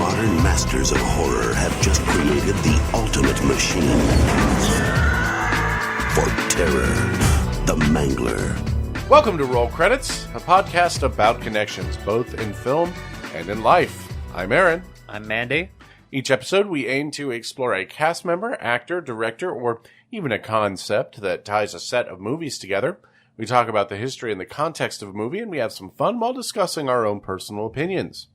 modern masters of horror have just created the ultimate machine for terror, the Mangler. Welcome to Roll Credits, a podcast about connections, both in film and in life. I'm Aaron. I'm Mandy. Each episode, we aim to explore a cast member, actor, director, or even a concept that ties a set of movies together. We talk about the history and the context of a movie, and we have some fun while discussing our own personal opinions.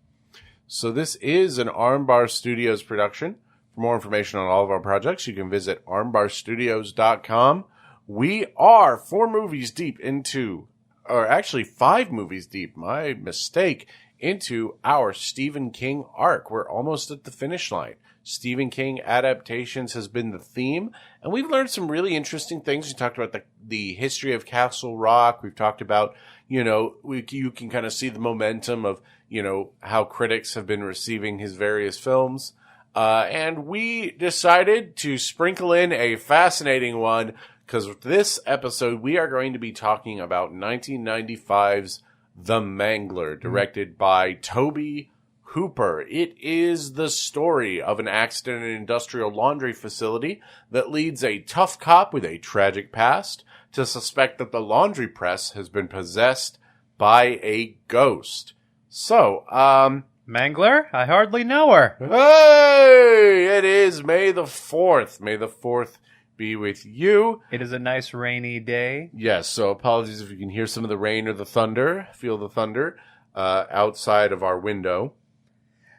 So this is an Armbar Studios production. For more information on all of our projects, you can visit armbarstudios.com. We are 4 movies deep into, or actually 5 movies deep, my mistake, into our Stephen King arc. We're almost at the finish line. Stephen King Adaptations has been the theme, and we've learned some really interesting things. We talked about the history of Castle Rock. We've talked about, you can kind of see the momentum of, how critics have been receiving his various films. And we decided to sprinkle in a fascinating one, because with this episode, we are going to be talking about 1995's The Mangler, directed by Tobe Hooper. It is the story of an accident in an industrial laundry facility that leads a tough cop with a tragic past to suspect that the laundry press has been possessed by a ghost. So, Mangler? I hardly know her. Hey! It is May the 4th. May the 4th be with you. It is a nice rainy day. Yes, so apologies if you can hear some of the rain or the thunder, feel the thunder, outside of our window.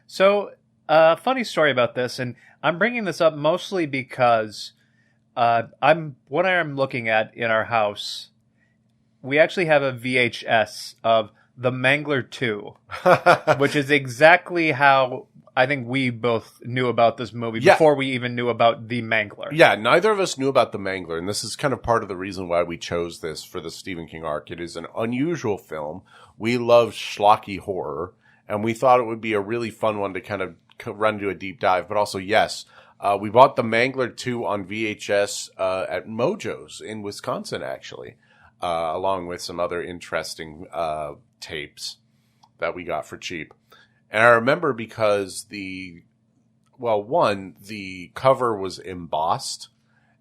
So, funny story about this, and I'm bringing this up mostly because what I'm looking at in our house, we actually have a VHS of The Mangler 2, which is exactly how I think we both knew about this movie before we even knew about The Mangler. Yeah, neither of us knew about The Mangler, and this is kind of part of the reason why we chose this for the Stephen King arc. It is an unusual film. We love schlocky horror, and we thought it would be a really fun one to kind of run into a deep dive. But also, yes, we bought The Mangler 2 on VHS at Mojo's in Wisconsin, actually, along with some other interesting tapes that we got for cheap. And I remember because the cover was embossed,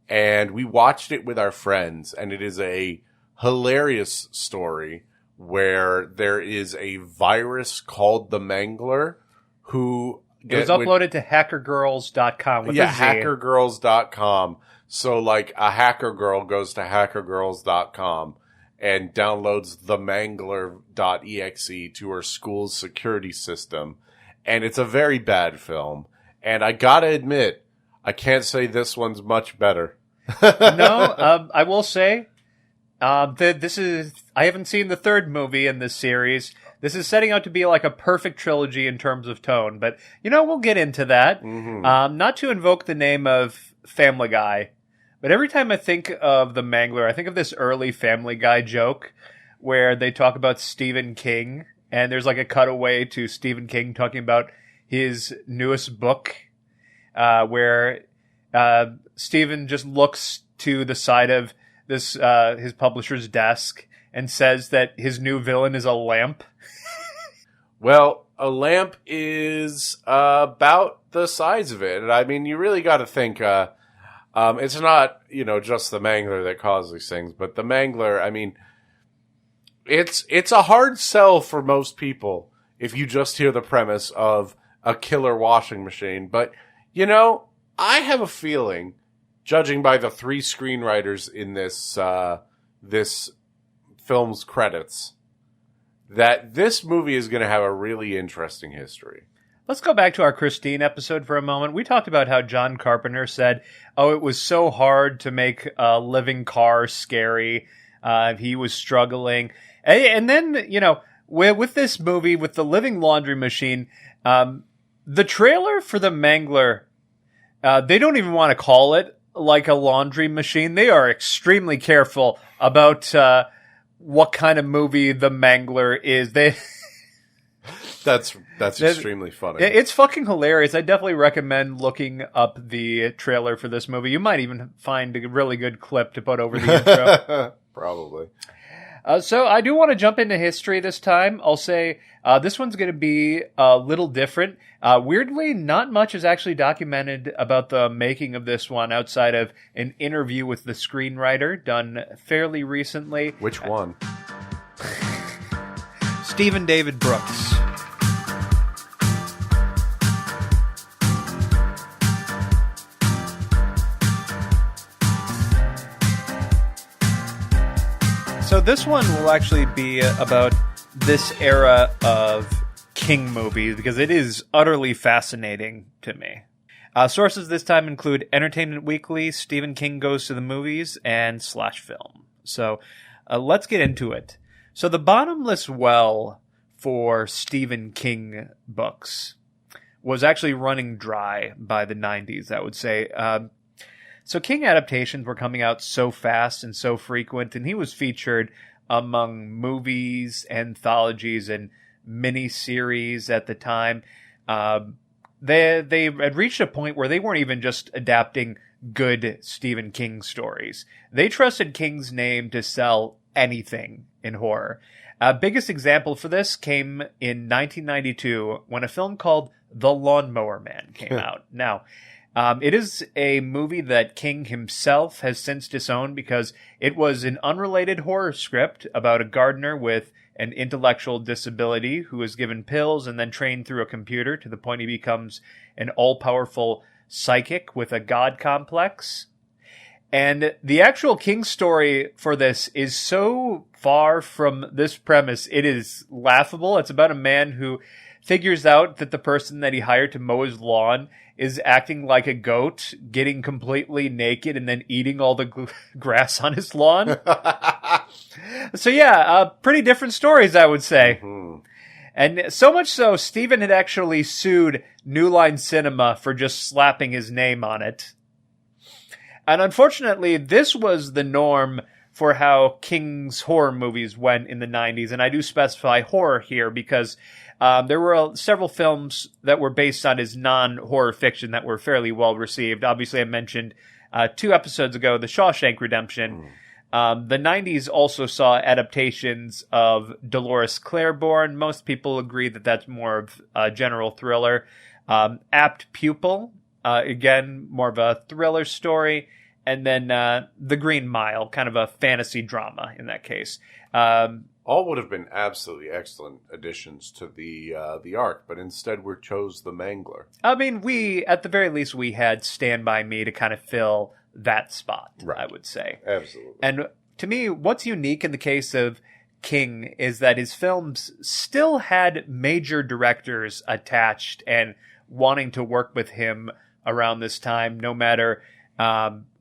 and we watched it with our friends, and it is a hilarious story where there is a virus called the Mangler who... It was uploaded to hackergirls.com with a Z. hackergirls.com. So, like, a hacker girl goes to hackergirls.com and downloads the Mangler.exe to her school's security system. And it's a very bad film. And I gotta admit, I can't say this one's much better. No, I will say... I haven't seen the third movie in this series. This is setting out to be like a perfect trilogy in terms of tone, but, we'll get into that. Mm-hmm. Not to invoke the name of Family Guy, but every time I think of The Mangler, I think of this early Family Guy joke where they talk about Stephen King, and there's like a cutaway to Stephen King talking about his newest book, where Stephen just looks to the side of this his publisher's desk and says that his new villain is a lamp. Well, a lamp is about the size of it. And I mean, you really got to think, it's not, just the Mangler that causes these things, but the Mangler, I mean, it's a hard sell for most people if you just hear the premise of a killer washing machine. But, I have a feeling, judging by the 3 screenwriters in this film's credits, that this movie is going to have a really interesting history. Let's go back to our Christine episode for a moment. We talked about how John Carpenter said, it was so hard to make a living car scary. He was struggling. And then, with this movie, with the living laundry machine, the trailer for The Mangler, they don't even want to call it like a laundry machine. They are extremely careful about what kind of movie The Mangler is. That's extremely funny. It's fucking hilarious. I definitely recommend looking up the trailer for this movie. You might even find a really good clip to put over the intro. Probably. So I do want to jump into history this time. I'll say this one's going to be a little different. Weirdly, not much is actually documented about the making of this one outside of an interview with the screenwriter done fairly recently. Which one? Stephen David Brooks. So this one will actually be about this era of King movies because it is utterly fascinating to me. Sources this time include Entertainment Weekly, Stephen King Goes to the Movies, and Slash Film. So let's get into it. So the bottomless well for Stephen King books was actually running dry by the 90s, I would say. So King adaptations were coming out so fast and so frequent, and he was featured among movies, anthologies, and miniseries at the time. They had reached a point where they weren't even just adapting good Stephen King stories. They trusted King's name to sell anything in horror. Biggest example for this came in 1992 when a film called The Lawnmower Man came out. Now, it is a movie that King himself has since disowned because it was an unrelated horror script about a gardener with an intellectual disability who is given pills and then trained through a computer to the point he becomes an all-powerful psychic with a god complex. And the actual King story for this is so far from this premise, it is laughable. It's about a man who figures out that the person that he hired to mow his lawn is acting like a goat, getting completely naked, and then eating all the grass on his lawn. So yeah, pretty different stories, I would say. Mm-hmm. And so much so, Stephen had actually sued New Line Cinema for just slapping his name on it. And unfortunately, this was the norm for how King's horror movies went in the 90s. And I do specify horror here because there were several films that were based on his non-horror fiction that were fairly well received. Obviously, I mentioned 2 episodes ago, The Shawshank Redemption. The 90s also saw adaptations of Dolores Claiborne. Most people agree that that's more of a general thriller. Apt Pupil, again, more of a thriller story. And then The Green Mile, kind of a fantasy drama in that case. All would have been absolutely excellent additions to the arc, but instead we chose the Mangler. I mean, at the very least, we had Stand By Me to kind of fill that spot, right. I would say. Absolutely. And to me, what's unique in the case of King is that his films still had major directors attached and wanting to work with him around this time, no matter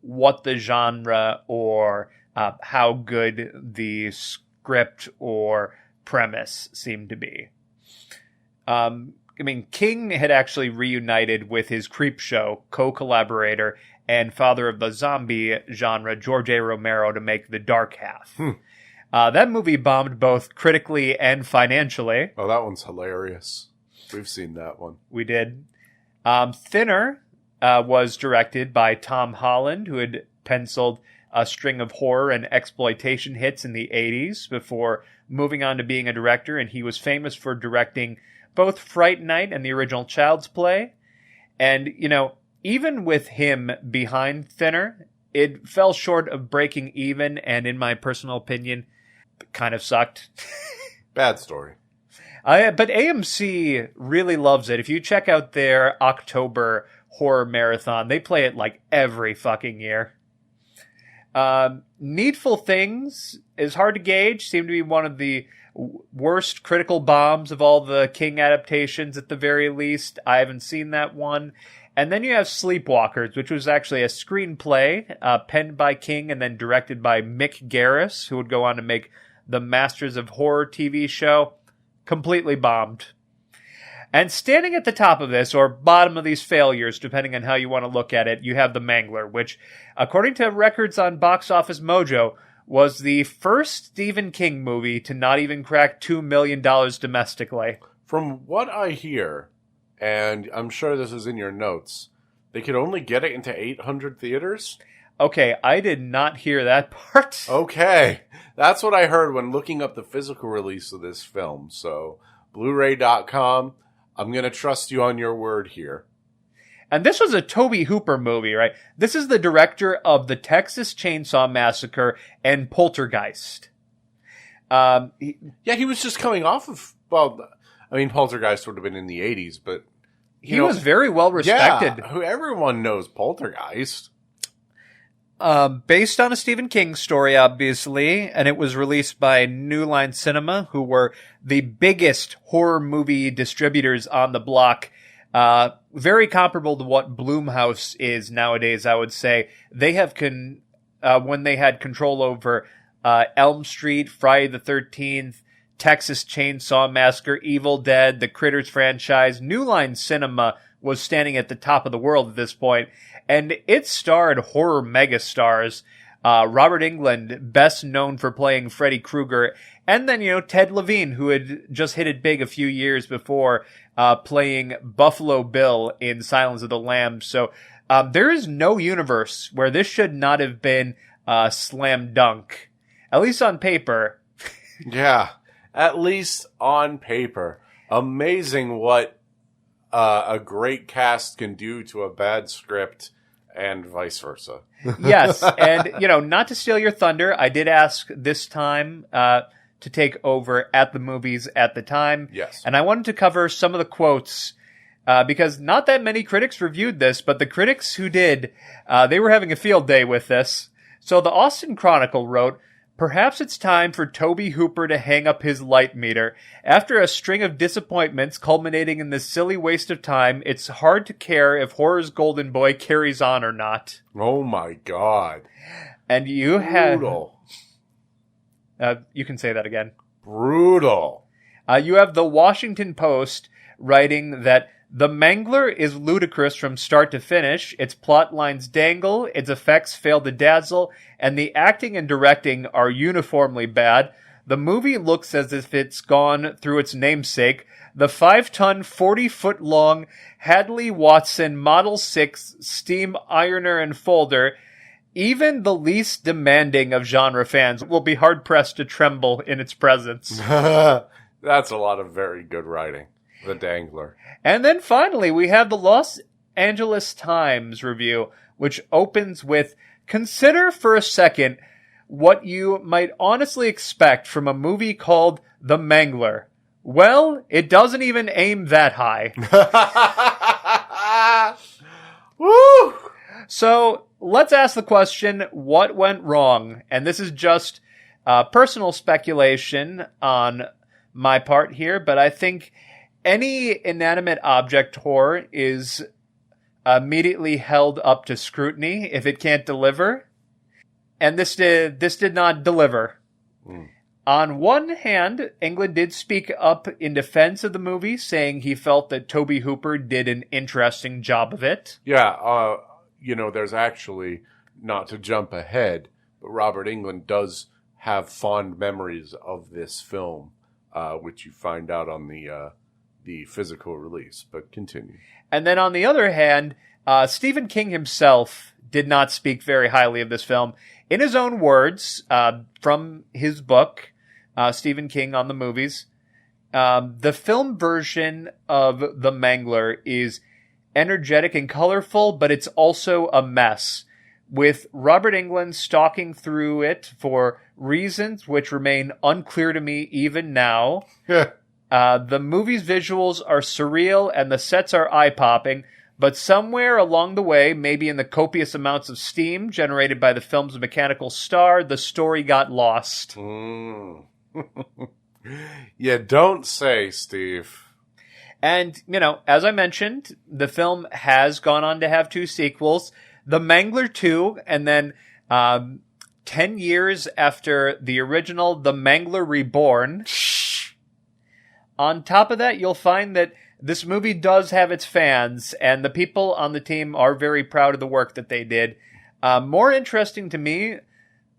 what the genre or how good the script or premise seemed to be. I mean, King had actually reunited with his Creepshow co-collaborator and father of the zombie genre, George A. Romero, to make The Dark Half. That movie bombed both critically and financially. Oh, that one's hilarious. We've seen that one. We did. Thinner was directed by Tom Holland, who had penciled a string of horror and exploitation hits in the 80s before moving on to being a director, and he was famous for directing both Fright Night and the original Child's Play. And, you know, even with him behind Thinner, it fell short of breaking even, and in my personal opinion, kind of sucked. Bad story. But AMC really loves it. If you check out their October horror marathon, they play it like every fucking year. Needful Things is hard to gauge. Seemed to be one of the worst critical bombs of all the King adaptations at the very least. I haven't seen that one. And then you have Sleepwalkers, which was actually a screenplay penned by King and then directed by Mick Garris, who would go on to make the Masters of Horror TV show. Completely bombed. And standing at the top of this, or bottom of these failures, depending on how you want to look at it, you have The Mangler, which, according to records on Box Office Mojo, was the first Stephen King movie to not even crack $2 million domestically. From what I hear, and I'm sure this is in your notes, they could only get it into 800 theaters? Okay, I did not hear that part. Okay. That's what I heard when looking up the physical release of this film. So, Blu-ray.com, I'm going to trust you on your word here. And this was a Tobe Hooper movie, right? This is the director of the Texas Chainsaw Massacre and Poltergeist. He was just coming off of, Poltergeist would have been in the 80s, but... He was very well respected. Yeah, everyone knows Poltergeist. Based on a Stephen King story, obviously, and it was released by New Line Cinema, who were the biggest horror movie distributors on the block. Very comparable to what Blumhouse is nowadays, I would say. They have when they had control over Elm Street, Friday the 13th, Texas Chainsaw Massacre, Evil Dead, the Critters franchise, New Line Cinema was standing at the top of the world at this point, and it starred horror megastars. Robert Englund, best known for playing Freddy Krueger, and then, Ted Levine, who had just hit it big a few years before, playing Buffalo Bill in Silence of the Lambs. So, there is no universe where this should not have been a slam dunk. At least on paper. Yeah, at least on paper. Amazing what a great cast can do to a bad script and vice versa. Yes, and, not to steal your thunder, I did ask this time to take over at the movies at the time. Yes. And I wanted to cover some of the quotes because not that many critics reviewed this, but the critics who did, they were having a field day with this. So the Austin Chronicle wrote, "Perhaps it's time for Tobe Hooper to hang up his light meter. After a string of disappointments culminating in this silly waste of time, it's hard to care if horror's golden boy carries on or not." Oh my God. And you have... Brutal. You can say that again. Brutal. You have the Washington Post writing that the Mangler is ludicrous from start to finish, its plot lines dangle, its effects fail to dazzle, and the acting and directing are uniformly bad. The movie looks as if it's gone through its namesake, the 5-ton, 40-foot-long Hadley-Watson Model 6 steam ironer and folder. Even the least demanding of genre fans will be hard-pressed to tremble in its presence. That's a lot of very good writing. The Dangler. And then finally, we have the Los Angeles Times review, which opens with, "Consider for a second what you might honestly expect from a movie called The Mangler. Well, it doesn't even aim that high." Woo! So let's ask the question, what went wrong? And this is just personal speculation on my part here, but I think any inanimate object horror is immediately held up to scrutiny if it can't deliver. And this did not deliver. Mm. On one hand, Englund did speak up in defense of the movie, saying he felt that Tobe Hooper did an interesting job of it. Yeah, there's actually, not to jump ahead, but Robert Englund does have fond memories of this film, which you find out on the physical release, but continue. And then on the other hand, Stephen King himself did not speak very highly of this film. In his own words, from his book, Stephen King on the Movies, the film version of The Mangler is energetic and colorful, but it's also a mess, with Robert Englund stalking through it for reasons which remain unclear to me even now. The movie's visuals are surreal and the sets are eye-popping, but somewhere along the way, maybe in the copious amounts of steam generated by the film's mechanical star, the story got lost. Mm. You don't say, Steve. And, as I mentioned, the film has gone on to have 2 sequels, The Mangler 2, and then 10 years after the original, The Mangler Reborn. On top of that, you'll find that this movie does have its fans, and the people on the team are very proud of the work that they did. More interesting to me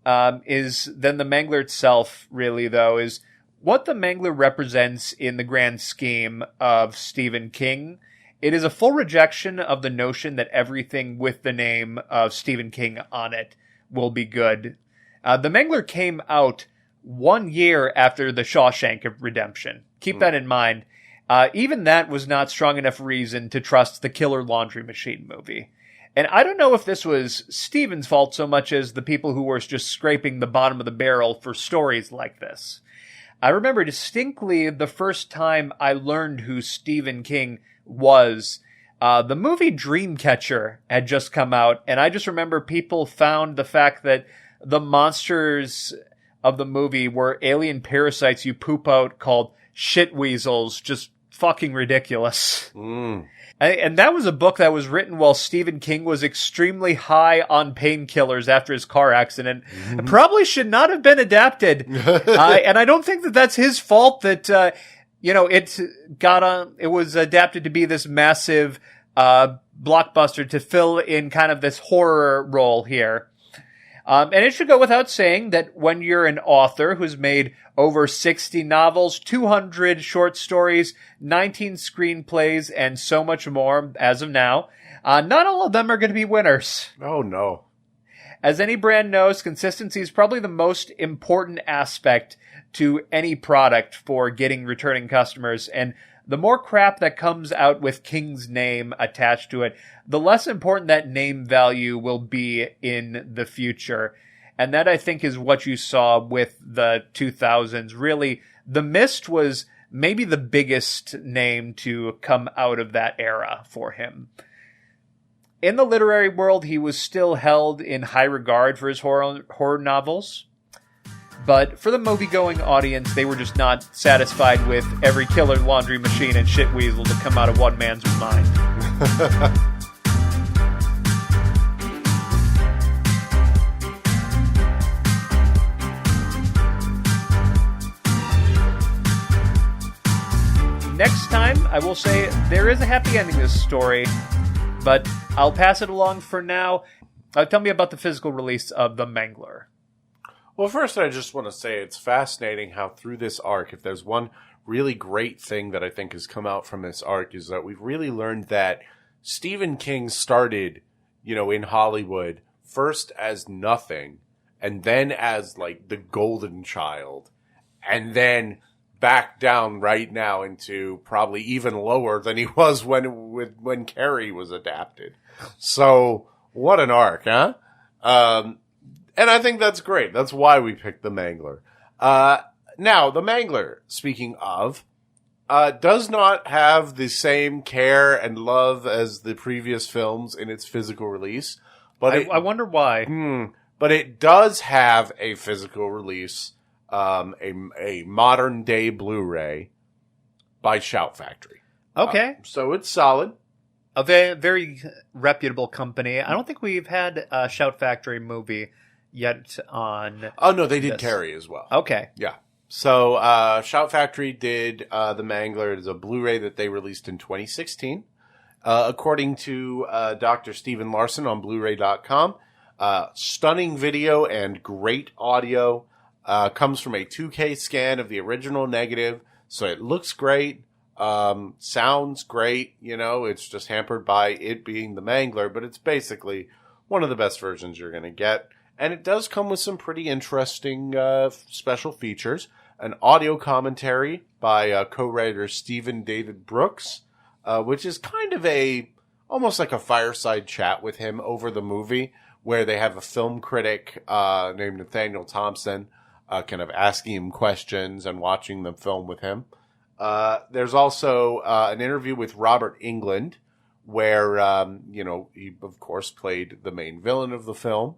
is than the Mangler itself, really, though, is what the Mangler represents in the grand scheme of Stephen King It is a full rejection of the notion that everything with the name of Stephen King on it will be good. The Mangler came out 1 year after The Shawshank Redemption. Keep that in mind. Even that was not strong enough reason to trust the Killer Laundry Machine movie. And I don't know if this was Stephen's fault so much as the people who were just scraping the bottom of the barrel for stories like this. I remember distinctly the first time I learned who Stephen King was. The movie Dreamcatcher had just come out, and I just remember people found the fact that the monsters of the movie were alien parasites you poop out called shit weasels just fucking ridiculous. And that was a book that was written while Stephen King was extremely high on painkillers after his car accident. It probably should not have been adapted. And I don't think that that's his fault that, it was adapted to be this massive, blockbuster to fill in kind of this horror role here. And it should go without saying that when you're an author who's made over 60 novels, 200 short stories, 19 screenplays, and so much more as of now, not all of them are going to be winners. Oh, no. As any brand knows, consistency is probably the most important aspect to any product for getting returning customers, and the more crap that comes out with King's name attached to it, the less important that name value will be in the future. And that, I think, is what you saw with the 2000s. Really, The Mist was maybe the biggest name to come out of that era for him. In the literary world, he was still held in high regard for his horror novels. But for the movie-going audience, they were just not satisfied with every Killer Laundry Machine and shit weasel to come out of one man's mind. Next time, I will say there is a happy ending to this story, but I'll pass it along for now. Tell me about the physical release of The Mangler. Well, first, I just want to say it's fascinating how through this arc, if there's one really great thing that I think has come out from this arc, is that we've really learned that Stephen King started, in Hollywood, first as nothing, and then as, the golden child, and then back down right now into probably even lower than he was when Carrie was adapted. So, what an arc, huh? And I think that's great. That's why we picked The Mangler. Now, The Mangler, speaking of, does not have the same care and love as the previous films in its physical release. But I wonder why. But it does have a physical release, a modern-day Blu-ray by Shout Factory. Okay. So it's solid. A very, very reputable company. I don't think we've had a Shout Factory movie yet on... Oh, no, they did Carrie as well. Okay. Yeah. So, Shout Factory did The Mangler. It is a Blu-ray that they released in 2016. According to Dr. Stephen Larson on Blu-ray.com, stunning video and great audio. Comes from a 2K scan of the original negative, so it looks great. Sounds great. It's just hampered by it being The Mangler, but it's basically one of the best versions you're going to get. And it does come with some pretty interesting special features. An audio commentary by co-writer Stephen David Brooks, which is kind of almost like a fireside chat with him over the movie, where they have a film critic named Nathaniel Thompson kind of asking him questions and watching the film with him. There's also an interview with Robert Englund, where, he, of course, played the main villain of the film.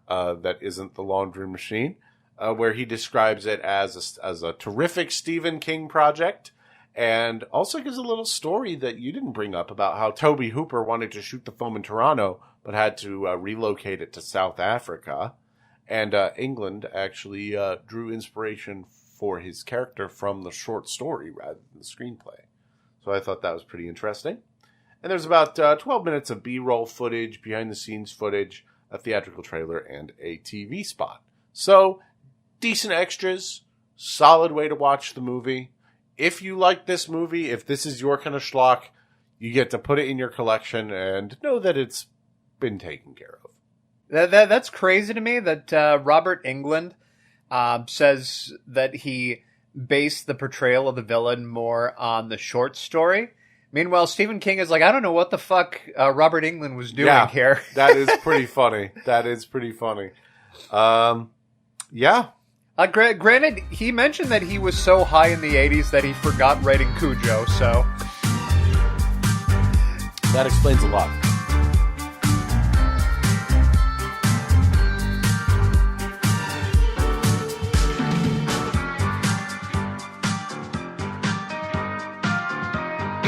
That isn't the Laundry Machine, where he describes it as a terrific Stephen King project, and also gives a little story that you didn't bring up about how Tobe Hooper wanted to shoot the film in Toronto, but had to relocate it to South Africa. And England actually drew inspiration for his character from the short story rather than the screenplay. So I thought that was pretty interesting. And there's about 12 minutes of B-roll footage, behind-the-scenes footage, a theatrical trailer, and a TV spot. So, decent extras, solid way to watch the movie. If you like this movie, if this is your kind of schlock, you get to put it in your collection and know that it's been taken care of. That's crazy to me that Robert Englund says that he based the portrayal of the villain more on the short story. Meanwhile, Stephen King is like, I don't know what the fuck Robert Englund was doing here. That is pretty funny. Yeah. Granted, he mentioned that he was so high in the 80s that he forgot writing Cujo, so... That explains a lot.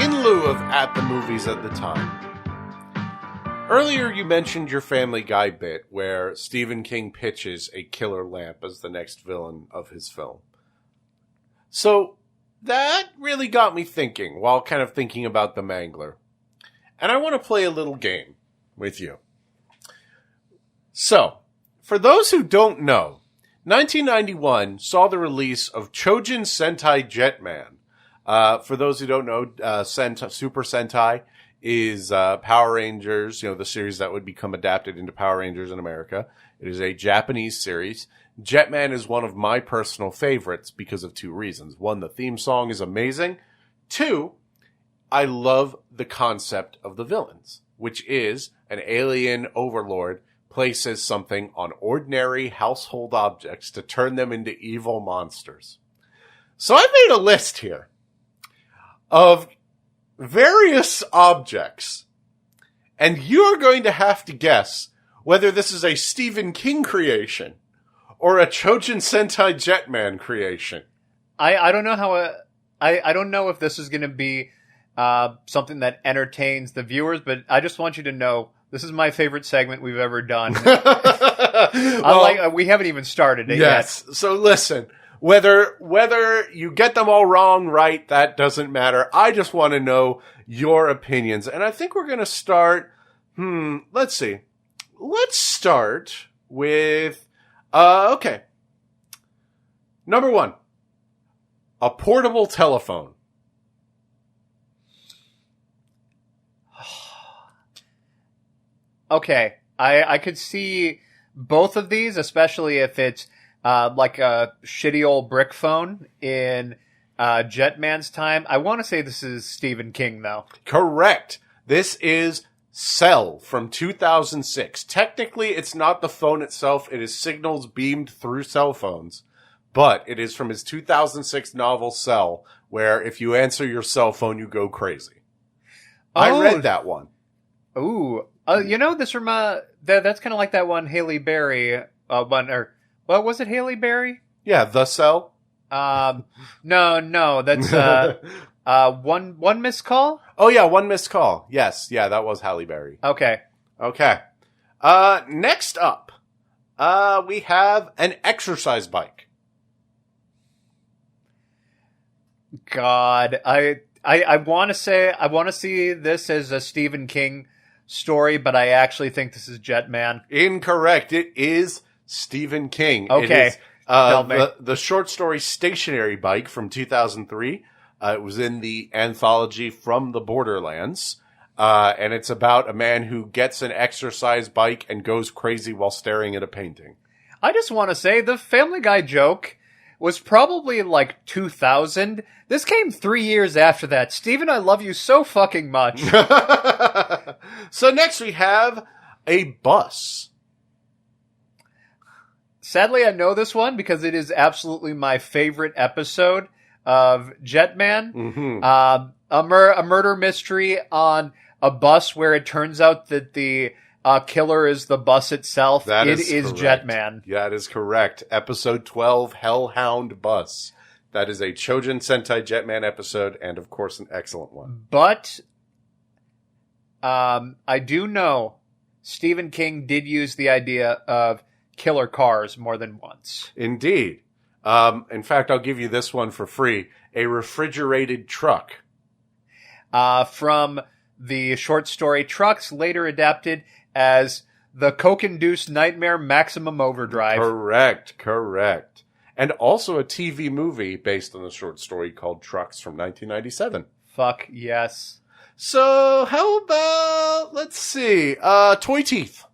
In lieu of at the movies at the time, earlier you mentioned your Family Guy bit where Stephen King pitches a killer lamp as the next villain of his film. So that really got me thinking while kind of thinking about the Mangler. And I want to play a little game with you. So, for those who don't know, 1991 saw the release of Chojin Sentai Jetman. For those who don't know, Super Sentai is Power Rangers, the series that would become adapted into Power Rangers in America. It is a Japanese series. Jetman is one of my personal favorites because of two reasons. One, the theme song is amazing. Two, I love the concept of the villains, which is an alien overlord places something on ordinary household objects to turn them into evil monsters. So I made a list here of various objects, and you are going to have to guess whether this is a Stephen King creation or a Chojin Sentai Jetman creation. I don't know how I don't know if this is going to be something that entertains the viewers, but I just want you to know this is my favorite segment we've ever done. We haven't even started it yet. So listen, whether you get them all wrong, right, that doesn't matter. I just want to know your opinions. And I think we're going to start, let's see. Let's start with, okay. Number 1, a portable telephone. Okay, I could see both of these, especially if it's like a shitty old brick phone in Jetman's time. I want to say this is Stephen King, though. Correct. This is Cell from 2006. Technically, it's not the phone itself. It is signals beamed through cell phones. But it is from his 2006 novel Cell, where if you answer your cell phone, you go crazy. I read that one. Ooh. This that's kind of like that one Haley Berry one, or what was it, Haley Berry? Yeah, The Cell. No, that's one missed call. Oh yeah, One Missed Call. Yes, yeah, that was Halle Berry. Okay. Next up, we have an exercise bike. God, I want to see this as a Stephen King story, but I actually think this is Jetman. Incorrect. It is Stephen King. Okay. It is, the short story Stationary Bike from 2003. It was in the anthology From the Borderlands. And it's about a man who gets an exercise bike and goes crazy while staring at a painting. I just want to say the Family Guy joke was probably like 2000. This came 3 years after that. Steven, I love you so fucking much. So next we have a bus. Sadly, I know this one because it is absolutely my favorite episode of Jetman. Mm-hmm. A murder mystery on a bus where it turns out that the killer is the bus itself. It is Jetman. Yeah, that is correct. Episode 12, Hellhound Bus. That is a Chojin Sentai Jetman episode, and of course an excellent one. But I do know Stephen King did use the idea of killer cars more than once. Indeed. In fact, I'll give you this one for free. A refrigerated truck. From the short story Trucks, later adapted as the Coke-Induced Nightmare Maximum Overdrive. Correct. And also a TV movie based on the short story called Trucks from 1997. Fuck yes. So how about, let's see, toy teeth.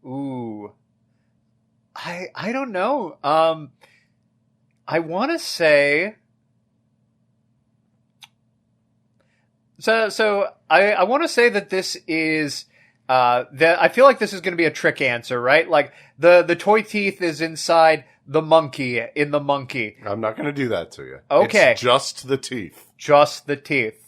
Ooh. I don't know. I want to say... So I want to say that this is... I feel like this is going to be a trick answer, right? Like, the toy teeth is inside the monkey, in the monkey. I'm not going to do that to you. Okay. It's just the teeth. Just the teeth.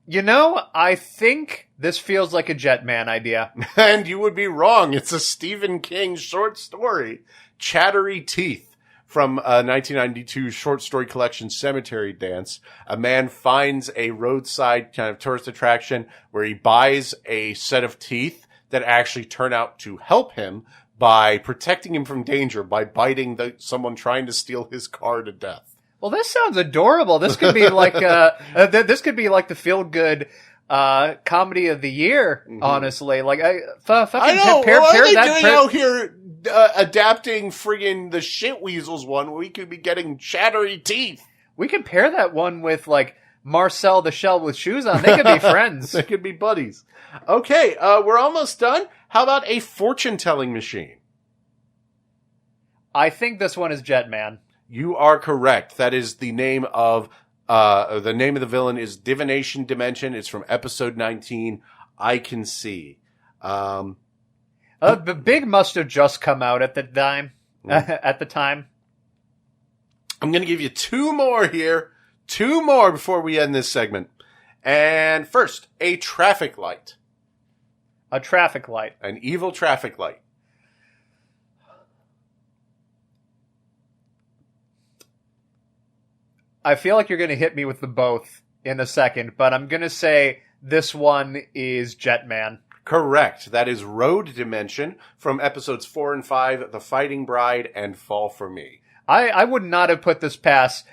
You know, I think this feels like a Jetman idea. And you would be wrong. It's a Stephen King short story, Chattery Teeth, from 1992 short story collection Cemetery Dance. A man finds a roadside kind of tourist attraction where he buys a set of teeth that actually turn out to help him by protecting him from danger by biting someone trying to steal his car to death. Well, this sounds adorable. This could be like this could be like the feel good comedy of the year. Honestly, like fucking I know. pair What are they that doing out here adapting friggin' the Shit Weasels one? Where we could be getting Chattery Teeth. We could pair that one with like Marcel the Shell with shoes on. They could be friends. They could be buddies. Okay, we're almost done. How about a fortune-telling machine? I think this one is Jetman. You are correct. That is the name of the villain is Divination Dimension. It's from episode 19. I Can See. The Big must have just come out at the time. At the time. I'm going to give you two more here. Two more before we end this segment. And first, a traffic light. A traffic light. An evil traffic light. I feel like you're going to hit me with the both in a second, but I'm going to say this one is Jetman. Correct. That is Road Dimension from episodes 4 and 5, The Fighting Bride and Fall for Me. I would not have put this past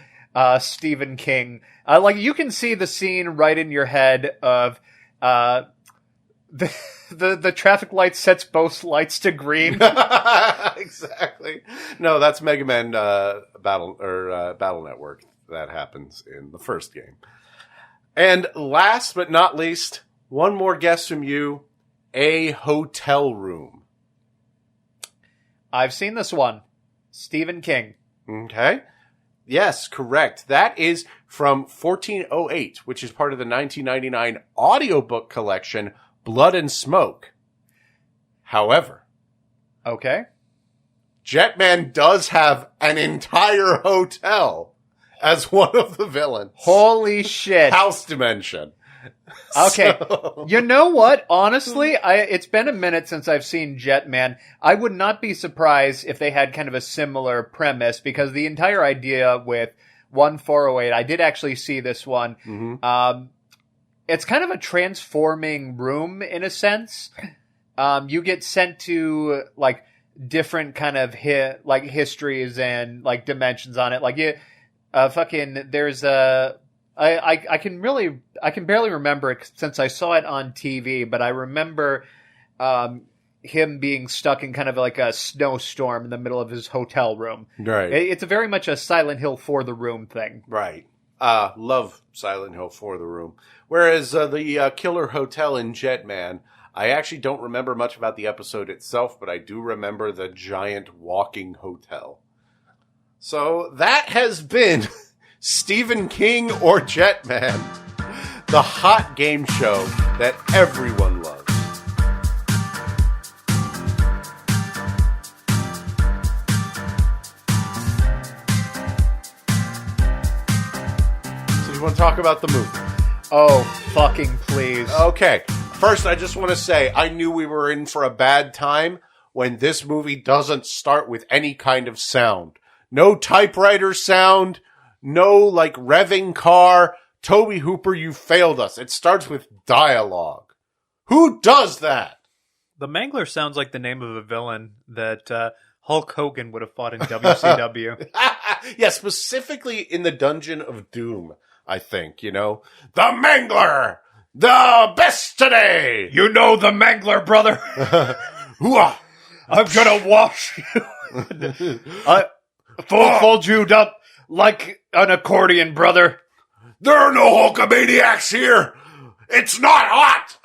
Stephen King. Like, you can see the scene right in your head of the traffic light sets both lights to green. Exactly. No, that's Mega Man Battle Network. That happens in the first game. And last but not least, one more guess from you. A hotel room. I've seen this one. Stephen King. Okay. Yes, correct. That is from 1408, which is part of the 1999 audiobook collection, Blood and Smoke. However. Okay. Jetman does have an entire hotel as one of the villains. Holy shit. House Dimension. Okay. So... You know what? Honestly, it's been a minute since I've seen Jetman. I would not be surprised if they had kind of a similar premise, because the entire idea with 1408, I did actually see this one. Mm-hmm. It's kind of a transforming room in a sense. You get sent to like different kind of histories and like dimensions on it. Like there's a, I can barely remember it since I saw it on TV, but I remember him being stuck in kind of like a snowstorm in the middle of his hotel room. Right. It's very much a Silent Hill for the room thing. Right. Love Silent Hill for the room. Whereas the Killer Hotel in Jetman, I actually don't remember much about the episode itself, but I do remember the giant walking hotel. So that has been Stephen King or Jetman, the hot game show that everyone loves. So you want to talk about the movie? Oh, fucking please. Okay. First, I just want to say, I knew we were in for a bad time when this movie doesn't start with any kind of sound. No typewriter sound, no, like, revving car. Toby Hooper, you failed us. It starts with dialogue. Who does that? The Mangler sounds like the name of a villain that Hulk Hogan would have fought in WCW. Yeah, specifically in the Dungeon of Doom, I think, you know. The Mangler! The best today! You know the Mangler, brother! I'm gonna wash you! Fold you up like an accordion, brother. There are no Hulkamaniacs here! It's not hot!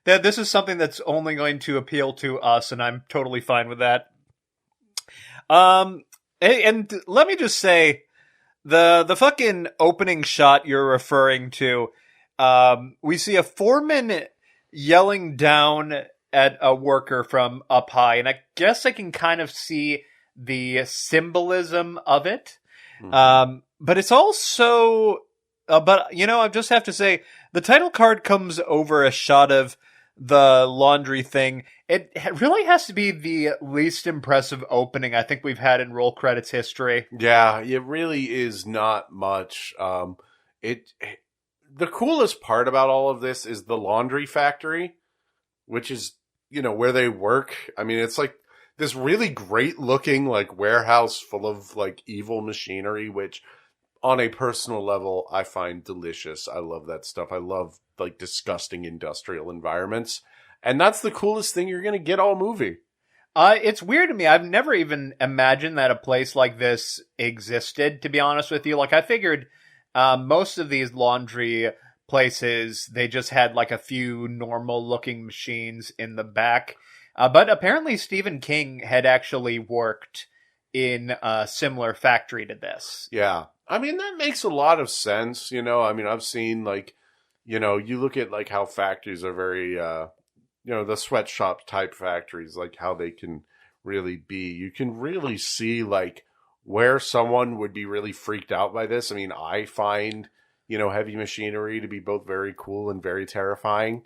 This is something that's only going to appeal to us, and I'm totally fine with that. And let me just say, the fucking opening shot you're referring to, we see a foreman yelling down at a worker from up high, and I guess I can kind of see the symbolism of it. But it's also, but I just have to say, the title card comes over a shot of the laundry thing. It really has to be the least impressive opening I think we've had in roll credits history. Yeah, it really is not much. The coolest part about all of this is the laundry factory, which is, where they work. I mean, it's like this really great looking like warehouse full of like evil machinery, which on a personal level, I find delicious. I love that stuff. I love like disgusting industrial environments. And that's the coolest thing you're going to get all movie. It's weird to me. I've never even imagined that a place like this existed, to be honest with you. Like, I figured most of these laundry places, they just had like a few normal looking machines in the back. But apparently Stephen King had actually worked in a similar factory to this. Yeah. I mean, that makes a lot of sense, I mean, I've seen like, you look at like how factories are very, the sweatshop type factories, like how they can really be. You can really see like where someone would be really freaked out by this. I mean, I find, heavy machinery to be both very cool and very terrifying.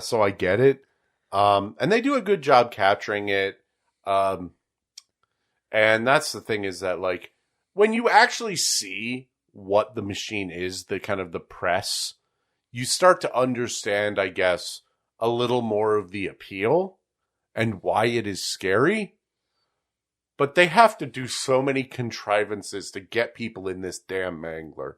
So I get it. And they do a good job capturing it. And that's the thing, is that like when you actually see what the machine is, the kind of the press, you start to understand, I guess, a little more of the appeal and why it is scary. But they have to do so many contrivances to get people in this damn Mangler.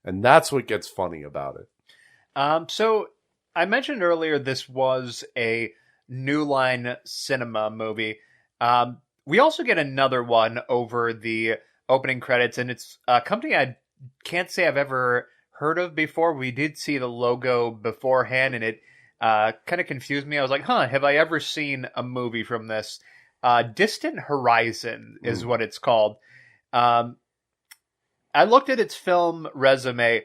And that's what gets funny about it. So I mentioned earlier this was a New Line Cinema movie. We also get another one over the opening credits, and it's a company I can't say I've ever heard of before. We did see the logo beforehand, and it kind of confused me. I was like, have I ever seen a movie from this? Distant Horizon is what it's called. I looked at its film resume.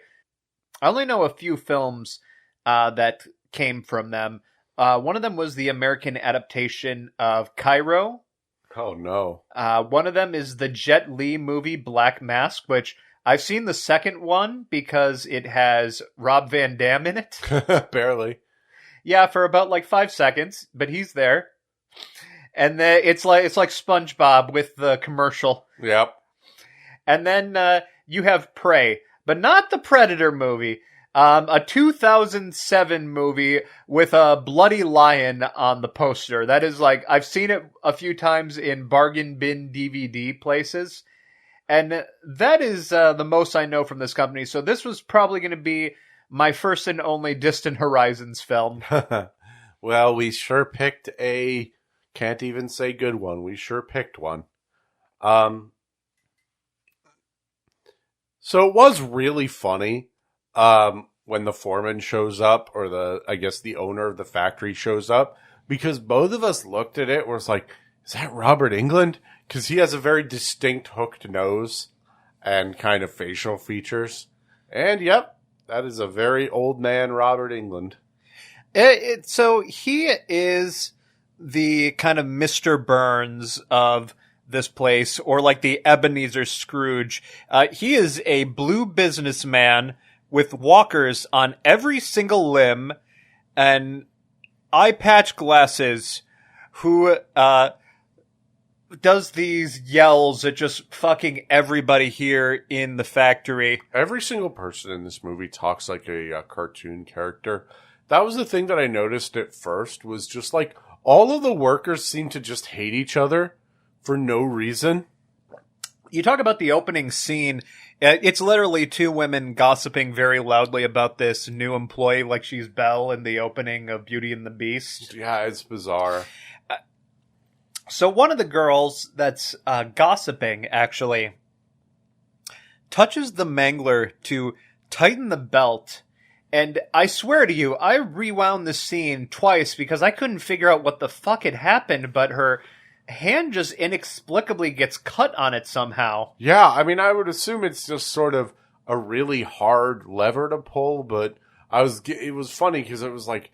I only know a few films that came from them. One of them was the American adaptation of Cairo. Oh, no. One of them is the Jet Li movie Black Mask, which I've seen the second one because it has Rob Van Dam in it. Barely. Yeah, for about like 5 seconds, but he's there. And then it's like SpongeBob with the commercial. Yep. And then you have Prey, but not the Predator movie. A 2007 movie with a bloody lion on the poster. That is like, I've seen it a few times in bargain bin DVD places. And that is the most I know from this company. So this was probably going to be my first and only Distant Horizons film. Well, we sure picked a, can't even say good one. We sure picked one. So it was really funny. When the foreman shows up, or the owner of the factory shows up, because both of us looked at it, was like, is that Robert Englund? Because he has a very distinct hooked nose and kind of facial features. And yep, that is a very old man Robert Englund. So he is the kind of Mr. Burns of this place, or like the Ebenezer Scrooge. He is a blue businessman with walkers on every single limb and eye patch glasses, who does these yells at just fucking everybody here in the factory. Every single person in this movie talks like a cartoon character. That was the thing that I noticed at first, was just like all of the workers seem to just hate each other for no reason. You talk about the opening scene. It's literally two women gossiping very loudly about this new employee, like she's Belle in the opening of Beauty and the Beast. Yeah, it's bizarre. So one of the girls that's gossiping, actually, touches the Mangler to tighten the belt. And I swear to you, I rewound the scene twice because I couldn't figure out what the fuck had happened, but her hand just inexplicably gets cut on it somehow. Yeah, I mean, I would assume it's just sort of a really hard lever to pull, but it was funny because it was like,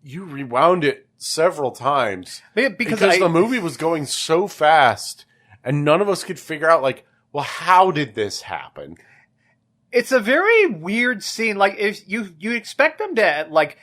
you rewound it several times because the movie was going so fast and none of us could figure out, like, well, how did this happen? It's a very weird scene. Like, if you expect them to, like,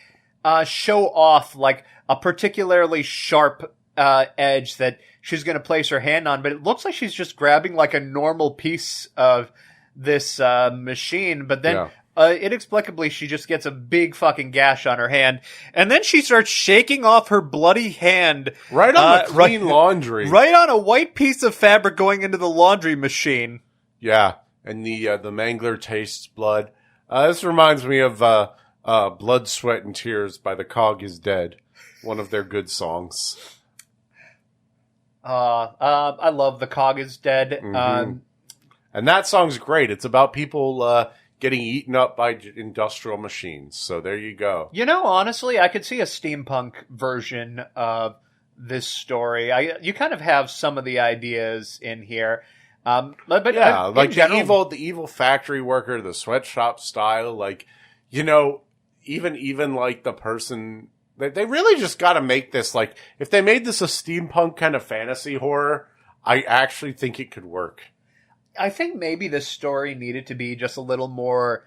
show off, like, a particularly sharp edge that she's going to place her hand on, but it looks like she's just grabbing, like, a normal piece of this machine, but then inexplicably she just gets a big fucking gash on her hand, and then she starts shaking off her bloody hand right on the clean laundry, right on a white piece of fabric going into the laundry machine. Yeah, and the Mangler tastes blood. This reminds me of Blood, Sweat, and Tears by The Cog is Dead, one of their good songs. I love The Cog is Dead. Mm-hmm. And that song's great. It's about people getting eaten up by industrial machines. So there you go. You know, honestly, I could see a steampunk version of this story. You kind of have some of the ideas in here. But yeah, like general, the evil factory worker, the sweatshop style, like, you know, even like the person, they really just got to make this, like, if they made this a steampunk kind of fantasy horror, I actually think it could work. I think maybe this story needed to be just a little more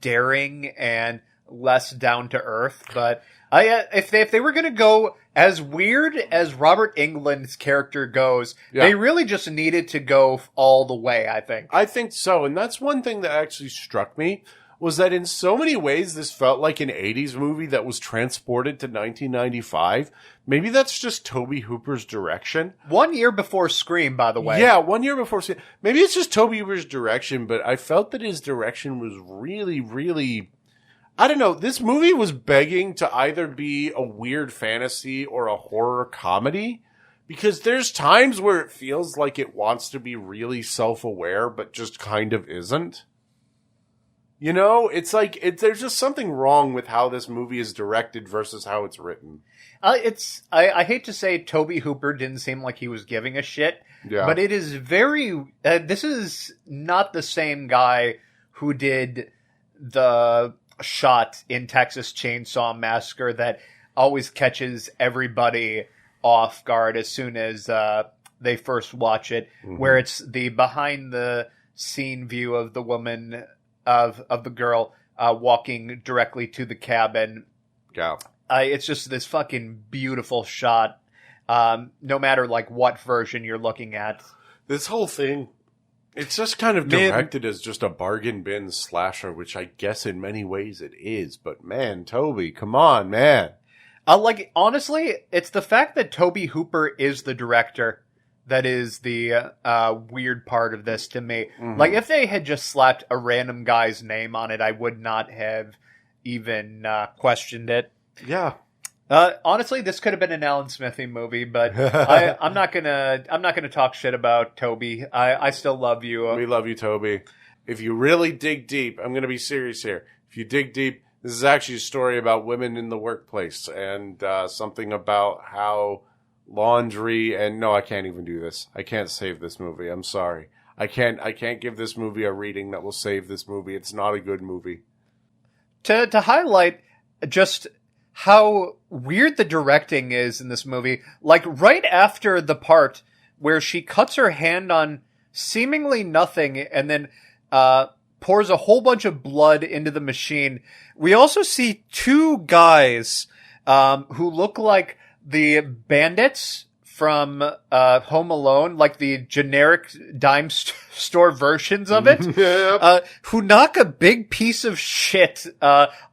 daring and less down to earth. But if they were going to go as weird as Robert Englund's character goes, they really just needed to go all the way, I think. I think so. And that's one thing that actually struck me, was that in so many ways this felt like an 80s movie that was transported to 1995. Maybe that's just Tobe Hooper's direction. 1 year before Scream, by the way. Yeah, 1 year before Scream. Maybe it's just Tobe Hooper's direction, but I felt that his direction was really, really... I don't know, this movie was begging to either be a weird fantasy or a horror comedy, because there's times where it feels like it wants to be really self-aware, but just kind of isn't. You know, it's like, there's just something wrong with how this movie is directed versus how it's written. I hate to say Tobe Hooper didn't seem like he was giving a shit, but it is very, this is not the same guy who did the shot in Texas Chainsaw Massacre that always catches everybody off guard as soon as they first watch it, where it's the behind the scene view of the woman, of the girl walking directly to the cabin. Yeah. It's just this fucking beautiful shot, no matter like what version you're looking at. This whole thing, it's just kind of directed as just a bargain bin slasher, which I guess in many ways it is. But man, Toby, come on, man. Like, honestly, it's the fact that Tobe Hooper is the director that is the weird part of this to me. Like, if they had just slapped a random guy's name on it, I would not have even questioned it. Yeah. Honestly, this could have been an Alan Smithy movie, but I'm not gonna talk shit about Toby. I still love you. We love you, Toby. If you really dig deep, I'm gonna be serious here. If you dig deep, this is actually a story about women in the workplace and something about how laundry and no, I can't even do this. I can't save this movie. I'm sorry. I can't give this movie a reading that will save this movie. It's not a good movie. To highlight just how weird the directing is in this movie, like right after the part where she cuts her hand on seemingly nothing and then pours a whole bunch of blood into the machine, we also see two guys who look like the bandits from Home Alone, like the generic dime store versions of it, who knock a big piece of shit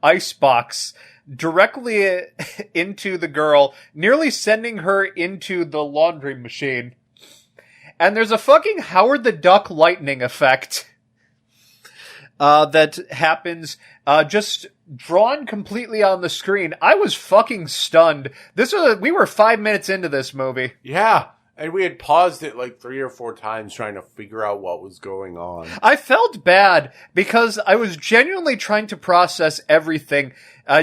icebox directly into the girl, nearly sending her into the laundry machine. And there's a fucking Howard the Duck lightning effect that happens just drawn completely on the screen. I was fucking stunned. We were 5 minutes into this movie. Yeah. And we had paused it like 3 or 4 times trying to figure out what was going on. I felt bad because I was genuinely trying to process everything.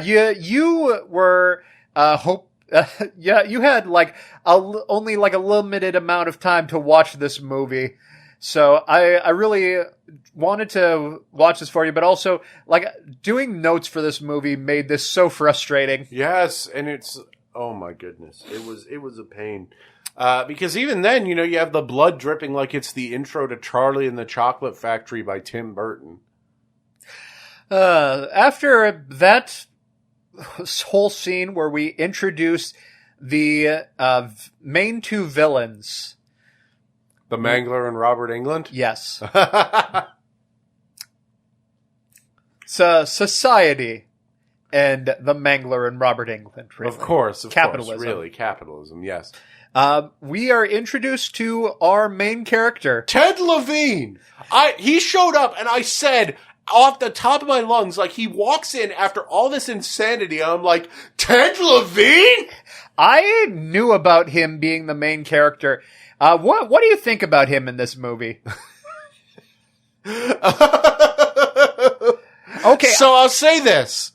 You were you had like only like a limited amount of time to watch this movie. So I really wanted to watch this for you, but also like doing notes for this movie made this so frustrating. Yes, and it's, oh my goodness. It was a pain. Because even then, you have the blood dripping like it's the intro to Charlie and the Chocolate Factory by Tim Burton. After that whole scene where we introduce the main 2 villains. The Mangler and Robert Englund? Yes. Society and the Mangler and Robert Englund. Really. Of course, capitalism. Really, capitalism, yes. We are introduced to our main character. Ted Levine! He showed up and I said, off the top of my lungs, like he walks in after all this insanity, and I'm like, Ted Levine? I knew about him being the main character. What do you think about him in this movie? Okay. So I'll say this.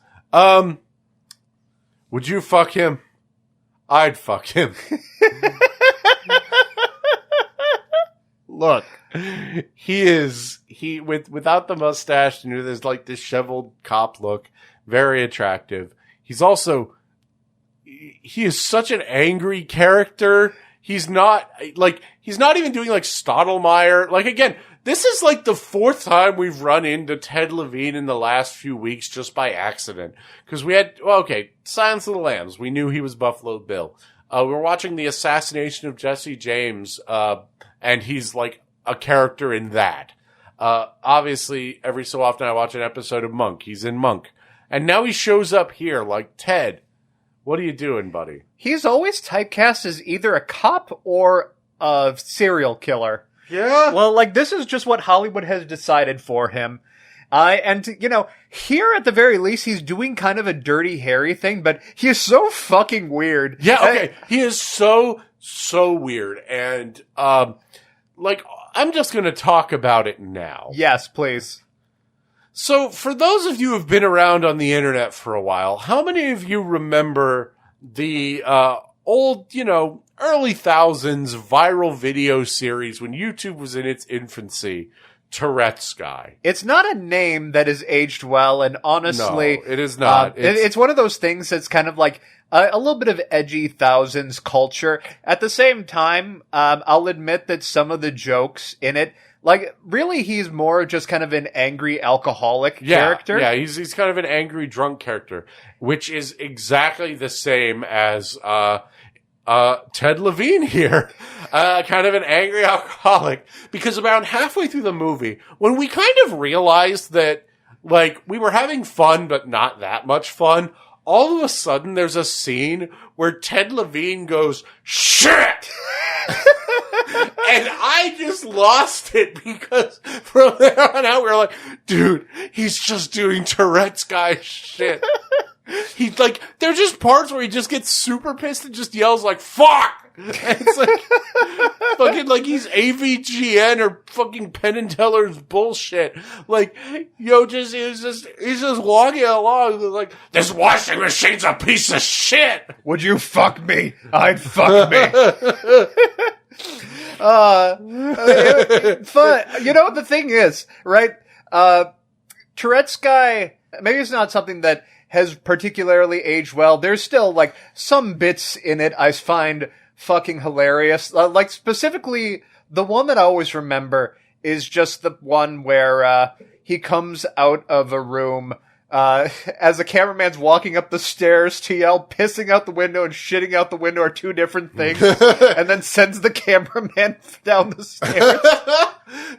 Would you fuck him? I'd fuck him. Look, without the mustache, there's like this disheveled cop look, very attractive. He is such an angry character. He's not even doing like Stottlemyre. Like, again, this is like the 4th time we've run into Ted Levine in the last few weeks just by accident. Cause we had, Silence of the Lambs. We knew he was Buffalo Bill. We were watching The Assassination of Jesse James, and he's like a character in that. Obviously, every so often I watch an episode of Monk. He's in Monk. And now he shows up here like, Ted, what are you doing, buddy? He's always typecast as either a cop or a serial killer. Yeah. Well, like, this is just what Hollywood has decided for him. And, here at the very least, he's doing kind of a Dirty Harry thing, but he is so fucking weird. Yeah, okay. He is so weird. And, I'm just gonna talk about it now. Yes, please. So, for those of you who have been around on the internet for a while, how many of you remember the, old, early thousands viral video series when YouTube was in its infancy, Tourette's Guy? It's not a name that has aged well, and honestly... No, it is not. It's one of those things that's kind of like a little bit of edgy thousands culture. At the same time, I'll admit that some of the jokes in it, like, really he's more just kind of an angry alcoholic character. Yeah, he's kind of an angry drunk character, which is exactly the same as Ted Levine here, kind of an angry alcoholic, because about halfway through the movie, when we kind of realized that, like, we were having fun, but not that much fun, all of a sudden there's a scene where Ted Levine goes, shit! And I just lost it, because from there on out we were like, dude, he's just doing Tourette's Guy shit. He's like, there's just parts where he just gets super pissed and just yells like, fuck! And it's like, fucking like he's AVGN or fucking Penn and Teller's bullshit. Like, he's just walking along like, this washing machine's a piece of shit! Would you fuck me? I'd fuck me. But, the thing is, right, Tourette's Guy, maybe it's not something that has particularly aged well. There's still, like, some bits in it I find fucking hilarious. Like, specifically, the one that I always remember is just the one where, he comes out of a room, as the cameraman's walking up the stairs to yell, pissing out the window and shitting out the window are 2 different things, and then sends the cameraman down the stairs.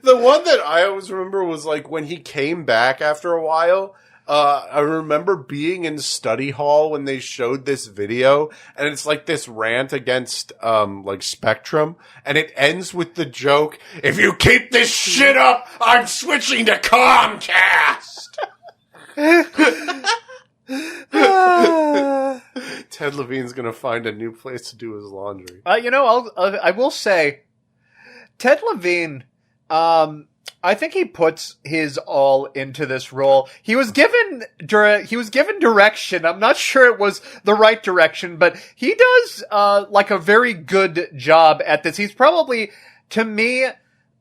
The one that I always remember was, like, when he came back after a while. I remember being in study hall when they showed this video, and it's like this rant against, like Spectrum, and it ends with the joke, if you keep this shit up, I'm switching to Comcast! Ted Levine's gonna find a new place to do his laundry. I will say, Ted Levine, I think he puts his all into this role. He was given direction. I'm not sure it was the right direction, but he does like a very good job at this. He's probably, to me,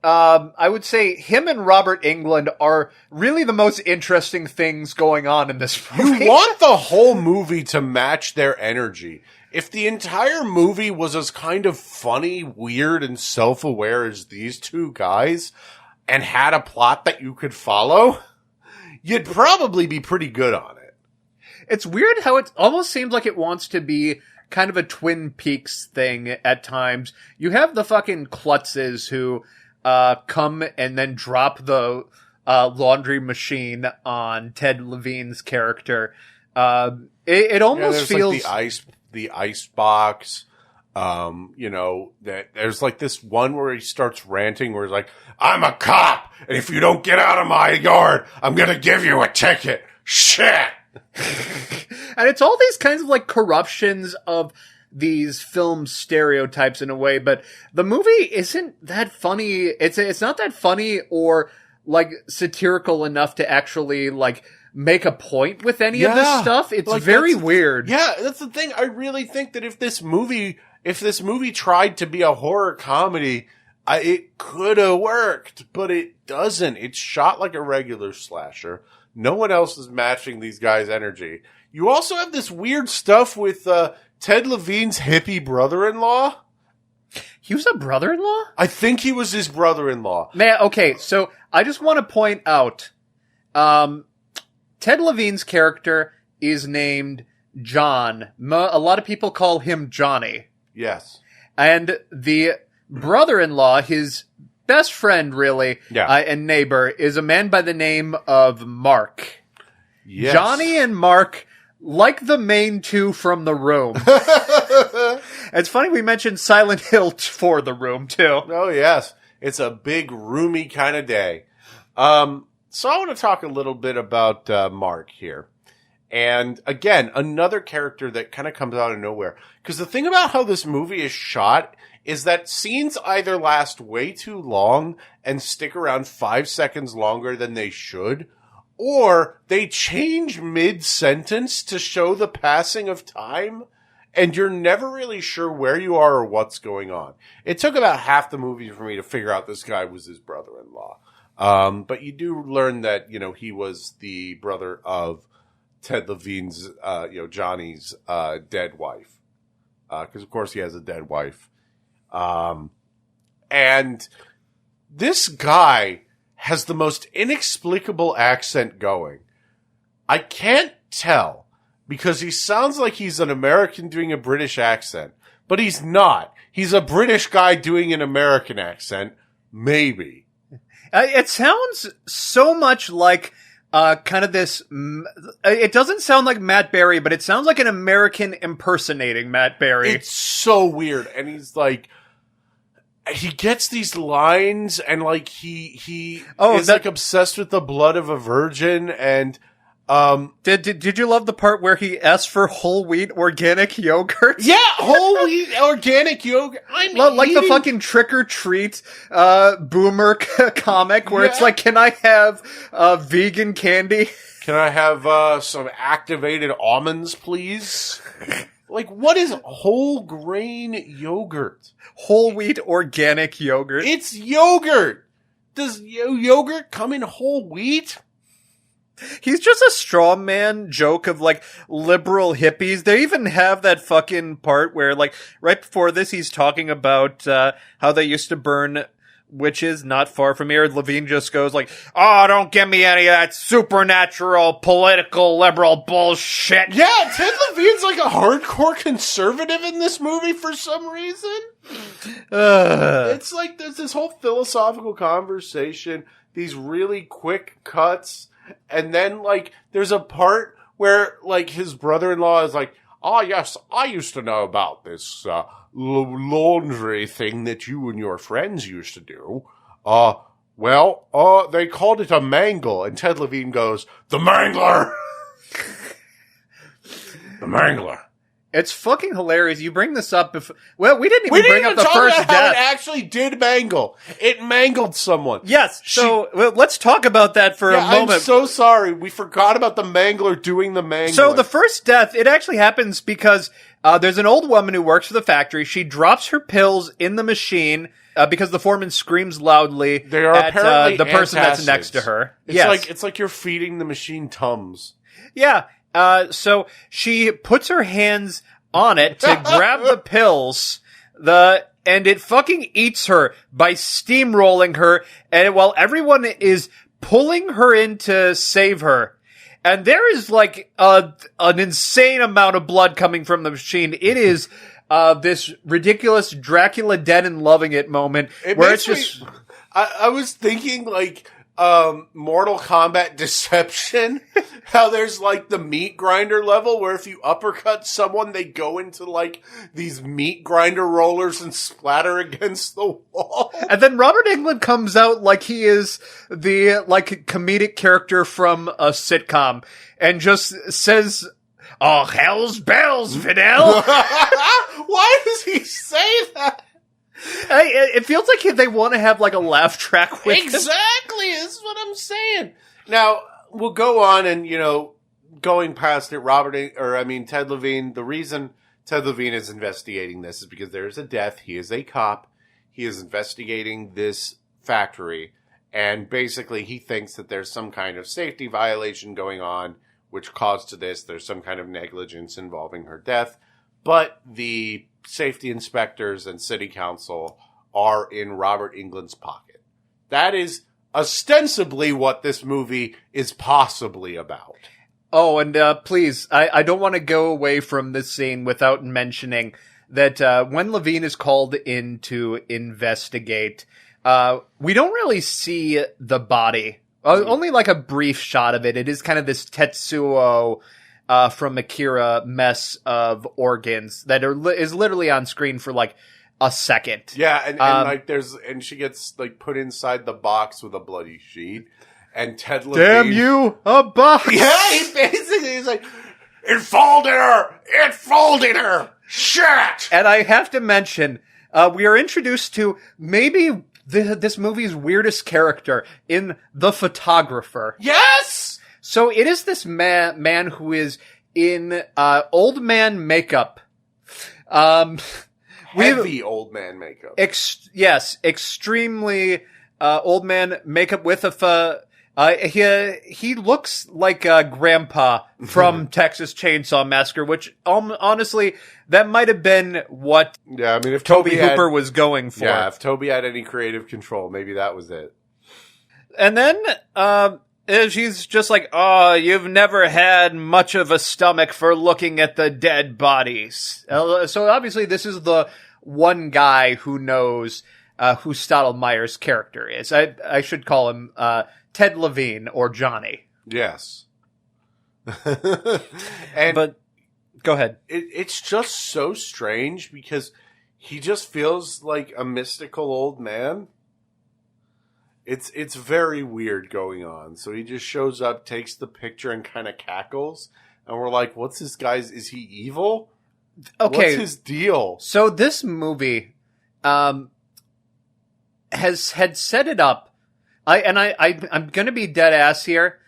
I would say him and Robert Englund are really the most interesting things going on in this movie. You want the whole movie to match their energy. If the entire movie was as kind of funny, weird, and self-aware as these two guys, and had a plot that you could follow, you'd probably be pretty good on it. It's weird how it almost seems like it wants to be kind of a Twin Peaks thing at times. You have the fucking Klutzes who come and then drop the laundry machine on Ted Levine's character. It almost feels like the ice box. That there's like this one where he starts ranting where he's like, I'm a cop, and if you don't get out of my yard, I'm gonna give you a ticket. Shit! And it's all these kinds of like corruptions of these film stereotypes in a way, but the movie isn't that funny. It's not that funny or like satirical enough to actually like make a point with any of this stuff. It's like, very weird. Yeah, that's the thing. I really think that if this movie tried to be a horror comedy, it could have worked, but it doesn't. It's shot like a regular slasher. No one else is matching these guys' energy. You also have this weird stuff with Ted Levine's hippie brother-in-law. He was a brother-in-law? I think he was his brother-in-law. Man, okay, so I just want to point out, Ted Levine's character is named John. A lot of people call him Johnny. Yes. And the brother-in-law, his best friend, really, and neighbor, is a man by the name of Mark. Yes. Johnny and Mark, like the main two from The Room. It's funny we mentioned Silent Hill for The Room, too. Oh, yes. It's a big, roomy kind of day. So I want to talk a little bit about Mark here. And again, another character that kind of comes out of nowhere. Because the thing about how this movie is shot is that scenes either last way too long and stick around 5 seconds longer than they should, or they change mid-sentence to show the passing of time, and you're never really sure where you are or what's going on. It took about half the movie for me to figure out this guy was his brother-in-law. But you do learn that, he was the brother of Ted Levine's, Johnny's, dead wife. Cause of course he has a dead wife. And this guy has the most inexplicable accent going. I can't tell because he sounds like he's an American doing a British accent, but he's not. He's a British guy doing an American accent. Maybe. It sounds so much like kind of this. It doesn't sound like Matt Berry, but it sounds like an American impersonating Matt Berry. It's so weird, and he's like, he gets these lines, and like he is like obsessed with the blood of a virgin, and Did you love the part where he asked for whole wheat organic yogurt? Yeah, whole wheat organic yogurt. Like the fucking Trick or Treat boomer comic where it's like, can I have vegan candy? Can I have some activated almonds, please? Like, what is whole grain yogurt? Whole wheat organic yogurt. It's yogurt. Does yogurt come in whole wheat? He's just a straw man joke of like liberal hippies. They even have that fucking part where like right before this he's talking about how they used to burn witches not far from here. Levine just goes like, "Oh, don't give me any of that supernatural political liberal bullshit." Yeah, Ted Levine's like a hardcore conservative in this movie for some reason. It's like there's this whole philosophical conversation, these really quick cuts. And then, like, there's a part where, like, his brother-in-law is like, "Oh, yes, I used to know about this laundry thing that you and your friends used to do. They called it a mangle." And Ted Levine goes, "The Mangler!" The Mangler. It's fucking hilarious. You bring this up we didn't even bring up the first about how death. it actually did mangle. It mangled someone. Yes. Let's talk about that for a moment. I'm so sorry. We forgot about the Mangler doing the mangling. So the first death, it actually happens because there's an old woman who works for the factory. She drops her pills in the machine because the foreman screams loudly they are at apparently the person that's antacids. next to her. It's like you're feeding the machine Tums. Yeah. So she puts her hands on it to grab the pills, and it fucking eats her by steamrolling her, and while everyone is pulling her in to save her. And there is like an insane amount of blood coming from the machine. It is this ridiculous Dracula dead and loving it moment where it's just... I was thinking like Mortal Kombat Deception, how there's like the meat grinder level where if you uppercut someone, they go into like these meat grinder rollers and splatter against the wall. And then Robert Englund comes out like he is the like comedic character from a sitcom and just says, "Oh, hell's bells, Fidel." Why does he say that? It feels like they want to have like a laugh track with Exactly, that's what I'm saying. Now, we'll go on and, going past it, Ted Levine, the reason Ted Levine is investigating this is because there is a death. He is a cop. He is investigating this factory. And basically, he thinks that there's some kind of safety violation going on, which caused to this. There's some kind of negligence involving her death. But the safety inspectors and city council are in Robert Englund's pocket. That is ostensibly what this movie is possibly about. Oh, and please, I don't want to go away from this scene without mentioning that when Levine is called in to investigate, we don't really see the body. Only like a brief shot of it. It is kind of this Tetsuo from Akira mess of organs that is literally on screen for like a second. Yeah, and she gets like put inside the box with a bloody sheet, and Ted Levine, damn you, a box. Yeah, he's like, it folded her, shit. And I have to mention, we are introduced to maybe this movie's weirdest character in the photographer. Yes. So it is this man who is in old man makeup. Heavy old man makeup. Yes, extremely old man makeup with he looks like Grandpa from Texas Chainsaw Massacre, which honestly, that might have been what if Toby Hooper was going for. Yeah, if Toby had any creative control, maybe that was it. And then she's just like, "Oh, you've never had much of a stomach for looking at the dead bodies." So obviously this is the one guy who knows who Stottlemeyer's character is. I should call him Ted Levine or Johnny. Yes. But go ahead. It's just so strange because he just feels like a mystical old man. It's very weird going on. So he just shows up, takes the picture, and kind of cackles. And we're like, what's this guy's... Is he evil? Okay. What's his deal? So this movie had set it up. I'm going to be dead ass here.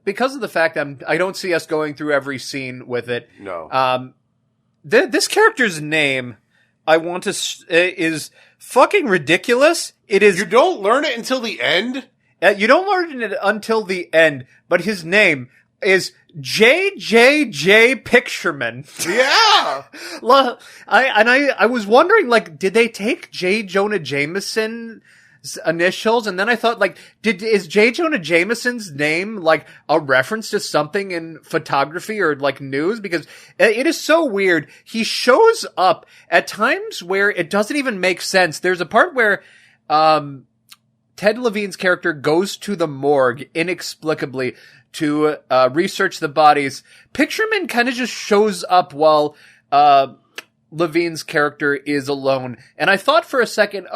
Because of the fact I don't see us going through every scene with it. No. This character's name, I want to is fucking ridiculous. It is. You don't learn it until the end? You don't learn it until the end, but his name is J.J.J. Pictureman. Yeah. I was wondering, like, did they take J. Jonah Jameson's initials? And then I thought, like, is J. Jonah Jameson's name, like, a reference to something in photography or, like, news? Because it is so weird. He shows up at times where it doesn't even make sense. There's a part where, Ted Levine's character goes to the morgue inexplicably to research the bodies. Pictureman kind of just shows up while Levine's character is alone. And I thought for a second,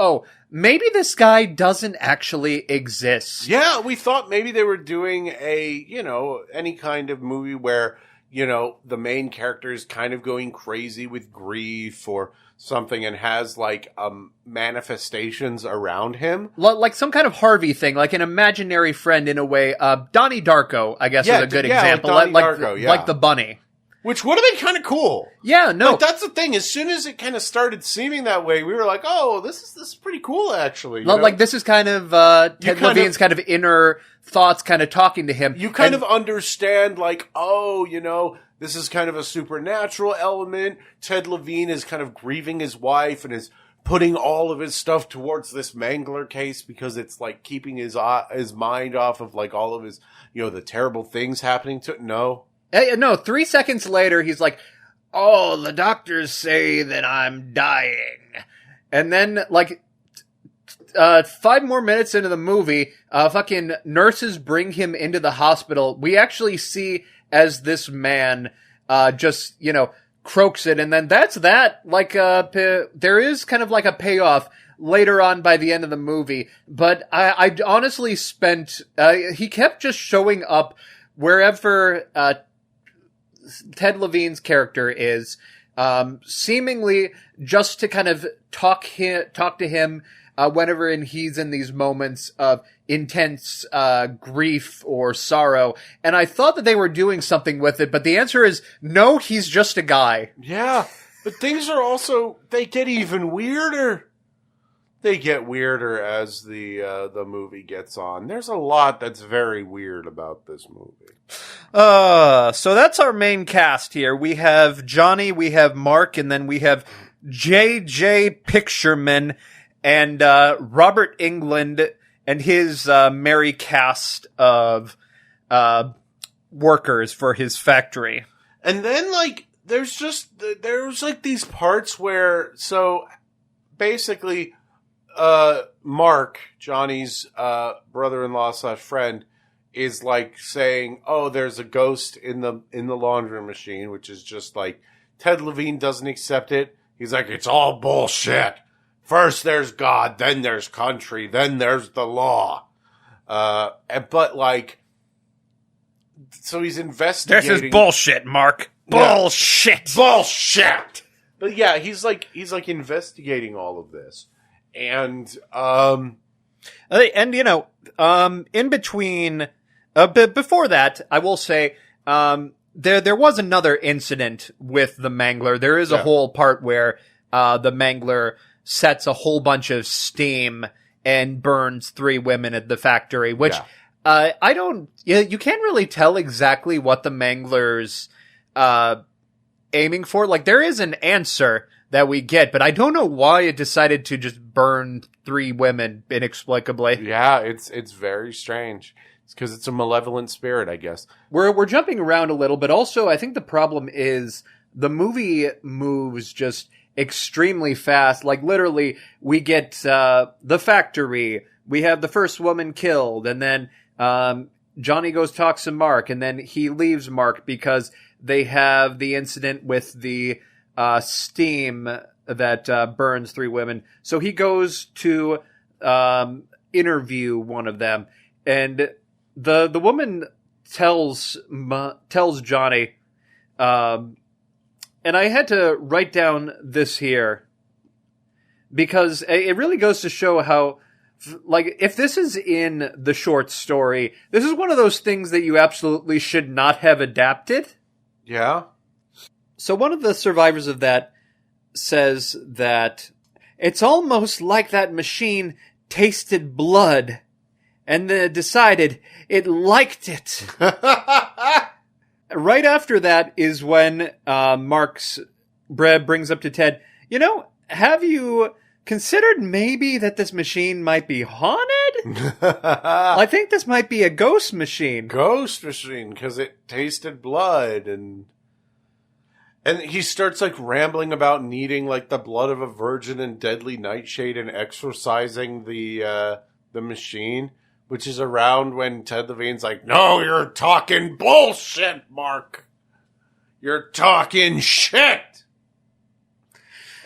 maybe this guy doesn't actually exist. Yeah, we thought maybe they were doing any kind of movie where, the main character is kind of going crazy with grief or something and has like manifestations around him. Like some kind of Harvey thing, like an imaginary friend in a way. Donnie Darko, I guess, is a good example. Like Donnie Darko, like the bunny. Which would have been kind of cool. Yeah, no. Like, that's the thing. As soon as it kind of started seeming that way, we were like, oh, this is pretty cool, actually. Like, this is kind of Ted Levine's kind of inner thoughts kind of talking to him. You kind of understand, like, this is kind of a supernatural element. Ted Levine is kind of grieving his wife and is putting all of his stuff towards this Mangler case because it's, like, keeping his mind off of, like, all of his, the terrible things happening to it. No. No, 3 seconds later, he's like, oh, the doctors say that I'm dying. And then, like, 5 more minutes into the movie, fucking nurses bring him into the hospital. We actually see as this man just, croaks it. And then that's that. Like, there is kind of like a payoff later on by the end of the movie. But I honestly spent, he kept just showing up wherever Ted Levine's character is, seemingly just to kind of talk to him whenever he's in these moments of intense grief or sorrow. And I thought that they were doing something with it, but the answer is no, he's just a guy. Yeah, but things are also, they get even weirder. They get weirder as the movie gets on. There's a lot that's very weird about this movie. So that's our main cast here. We have Johnny, we have Mark, and then we have J.J. Pictureman and Robert Englund and his merry cast of workers for his factory. And then, like, there's like these parts where, so basically, Mark, Johnny's brother-in-law / friend, is like saying, "Oh, there's a ghost in the laundry machine," which is just like Ted Levine doesn't accept it. He's like, "It's all bullshit. First there's God, then there's country, then there's the law." But like, so he's investigating. This is bullshit, Mark. Bullshit. Bullshit. But yeah, he's like investigating all of this. And in between, before that, I will say, there was another incident with the Mangler. There is a whole part where, the Mangler sets a whole bunch of steam and burns 3 women at the factory, which, you can't really tell exactly what the Mangler's, aiming for. Like, there is an answer that we get, but I don't know why it decided to just burn 3 women inexplicably. Yeah, it's very strange. It's because it's a malevolent spirit, I guess. We're jumping around a little, but also I think the problem is the movie moves just extremely fast. Like, literally, we get the factory, we have the first woman killed, and then Johnny goes talks to Mark, and then he leaves Mark because they have the incident with the steam that burns 3 women. So he goes to interview one of them, and the woman tells Johnny, and I had to write down this here because it really goes to show how, like, if this is in the short story, this is one of those things that you absolutely should not have adapted. Yeah. So one of the survivors of that says that it's almost like that machine tasted blood and then decided it liked it. Right after that is when Mark's brings up to Ted, have you considered maybe that this machine might be haunted? I think this might be a ghost machine. Ghost machine, because it tasted blood, and he starts like rambling about needing like the blood of a virgin and deadly nightshade and exorcising the machine, which is around when Ted Levine's like, "No, you're talking bullshit, Mark. You're talking shit."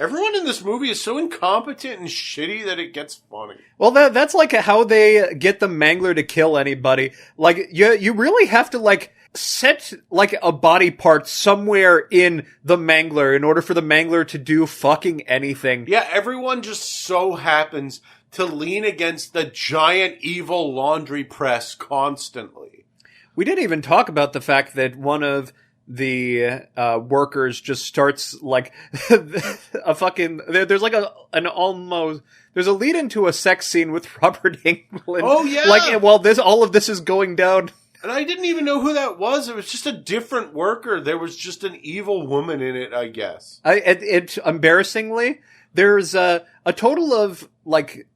Everyone in this movie is so incompetent and shitty that it gets funny. Well, that's like how they get the Mangler to kill anybody. Like, you really have to, like, set, like, a body part somewhere in the Mangler in order for the Mangler to do fucking anything. Yeah, everyone just so happens to lean against the giant evil laundry press constantly. We didn't even talk about the fact that one of the workers just starts like a fucking there's like there's a lead into a sex scene with Robert Englund. Oh yeah, like while all of this is going down. And I didn't even know who that was. It was just a different worker. There was just an evil woman in it, I guess. It embarrassingly, there's a total of like.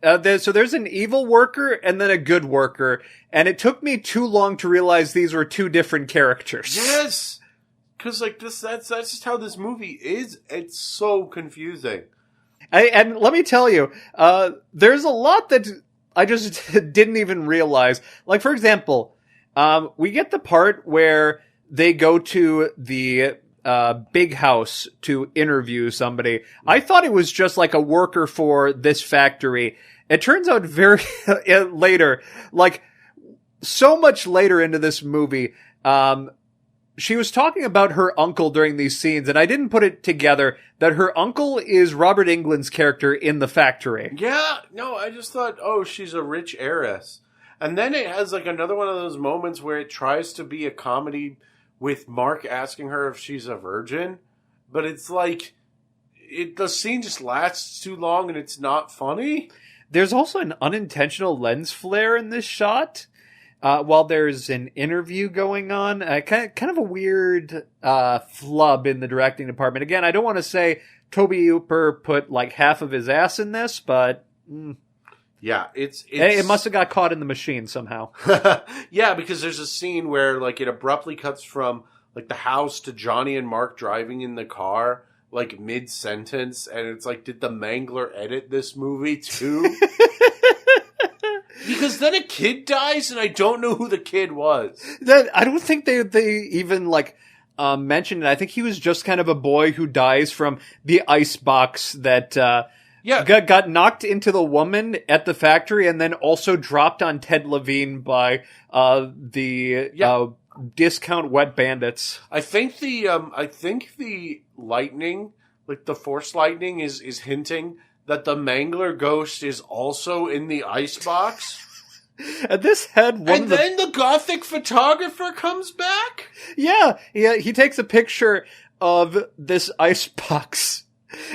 So there's an evil worker and then a good worker, and it took me too long to realize these were two different characters. Yes, because like that's just how this movie is. It's so confusing. And let me tell you, there's a lot that I just didn't even realize. Like, for example, we get the part where they go to the big house to interview somebody. I thought it was just like a worker for this factory. It turns out very later, like so much later into this movie, she was talking about her uncle during these scenes, and I didn't put it together that her uncle is Robert Englund's character in The Factory. Yeah, no, I just thought, oh, she's a rich heiress. And then it has like another one of those moments where it tries to be a comedy with Mark asking her if she's a virgin, but it's like the scene just lasts too long and it's not funny. There's also an unintentional lens flare in this shot while there's an interview going on. Kind of a weird flub in the directing department. Again, I don't want to say Toby Hooper put like half of his ass in this, but yeah, it must have got caught in the machine somehow. Yeah, because there's a scene where like it abruptly cuts from like the house to Johnny and Mark driving in the car, like mid-sentence, and it's like, did the Mangler edit this movie too? Because then a kid dies, and I don't know who the kid was. I don't think they even like mentioned it. I think he was just kind of a boy who dies from the ice box that got knocked into the woman at the factory, and then also dropped on Ted Levine by the discount wet bandits. I think the lightning, like the force lightning, is hinting that the Mangler ghost is also in the icebox. And this had one. And then the gothic photographer comes back? Yeah, he takes a picture of this icebox.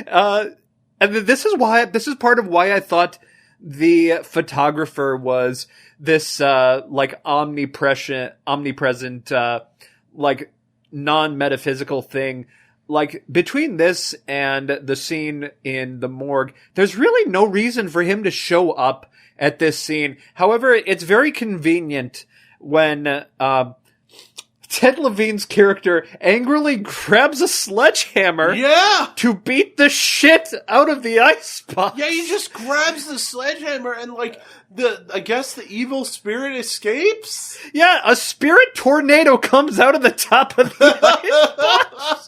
And this is part of why I thought the photographer was this, like omnipresent, like non-metaphysical thing. Like, between this and the scene in the morgue, there's really no reason for him to show up at this scene. However, it's very convenient when, Ted Levine's character angrily grabs a sledgehammer to beat the shit out of the icebox. Yeah, he just grabs the sledgehammer and like I guess the evil spirit escapes? Yeah, a spirit tornado comes out of the top of the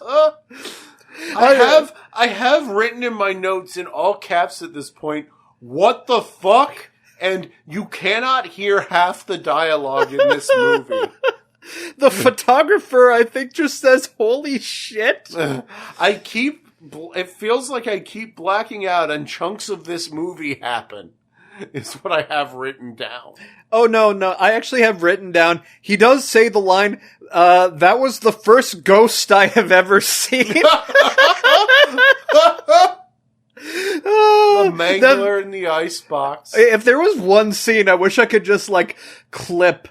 icebox. I have written in my notes in all caps at this point, what the fuck? And you cannot hear half the dialogue in this movie. The photographer, I think, just says, holy shit. It feels like I keep blacking out and chunks of this movie happen, is what I have written down. Oh, no, I actually have written down, he does say the line, that was the first ghost I have ever seen. The Mangler in the icebox. If there was one scene I wish I could just, like, clip,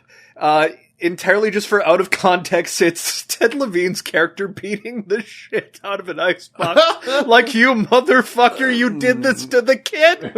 entirely just for out of context, it's Ted Levine's character beating the shit out of an icebox. Like, you motherfucker, you did this to the kid?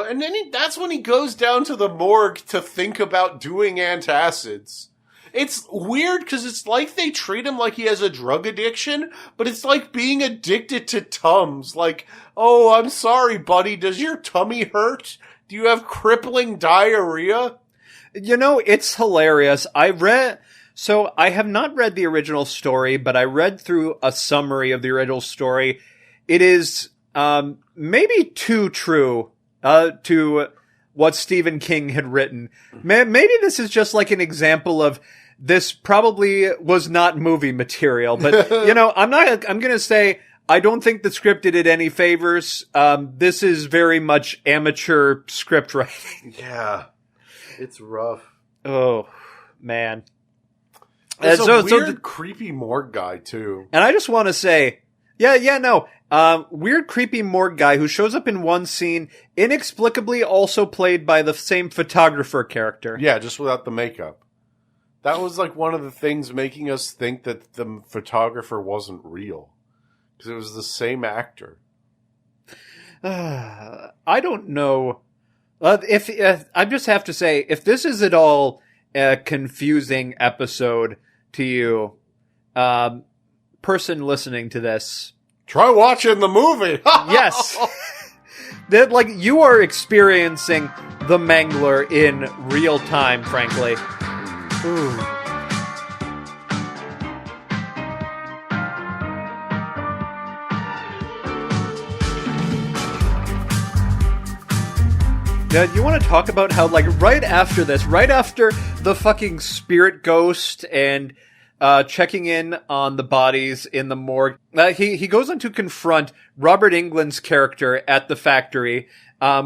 And then that's when he goes down to the morgue to think about doing antacids. It's weird because it's like they treat him like he has a drug addiction, but it's like being addicted to Tums. Like, oh, I'm sorry, buddy, does your tummy hurt? Do you have crippling diarrhea? You know, it's hilarious. I read So I have not read the original story, but I read through a summary of the original story. It is maybe too true to what Stephen King had written. Maybe this is just like an example of this probably was not movie material. But, I'm going to say I don't think the script did it any favors. This is very much amateur script writing. Yeah. It's rough. Oh, man. There's a weird, creepy morgue guy, too. And I just want to say, weird, creepy morgue guy who shows up in one scene, inexplicably also played by the same photographer character. Yeah, just without the makeup. That was like one of the things making us think that the photographer wasn't real. Because it was the same actor. I don't know. I just have to say, if this is at all a confusing episode to you, person listening to this, try watching the movie. Yes, that like you are experiencing the Mangler in real time. Frankly, ooh. You want to talk about how, like, right after the fucking spirit ghost and checking in on the bodies in the morgue, he goes on to confront Robert Englund's character at the factory.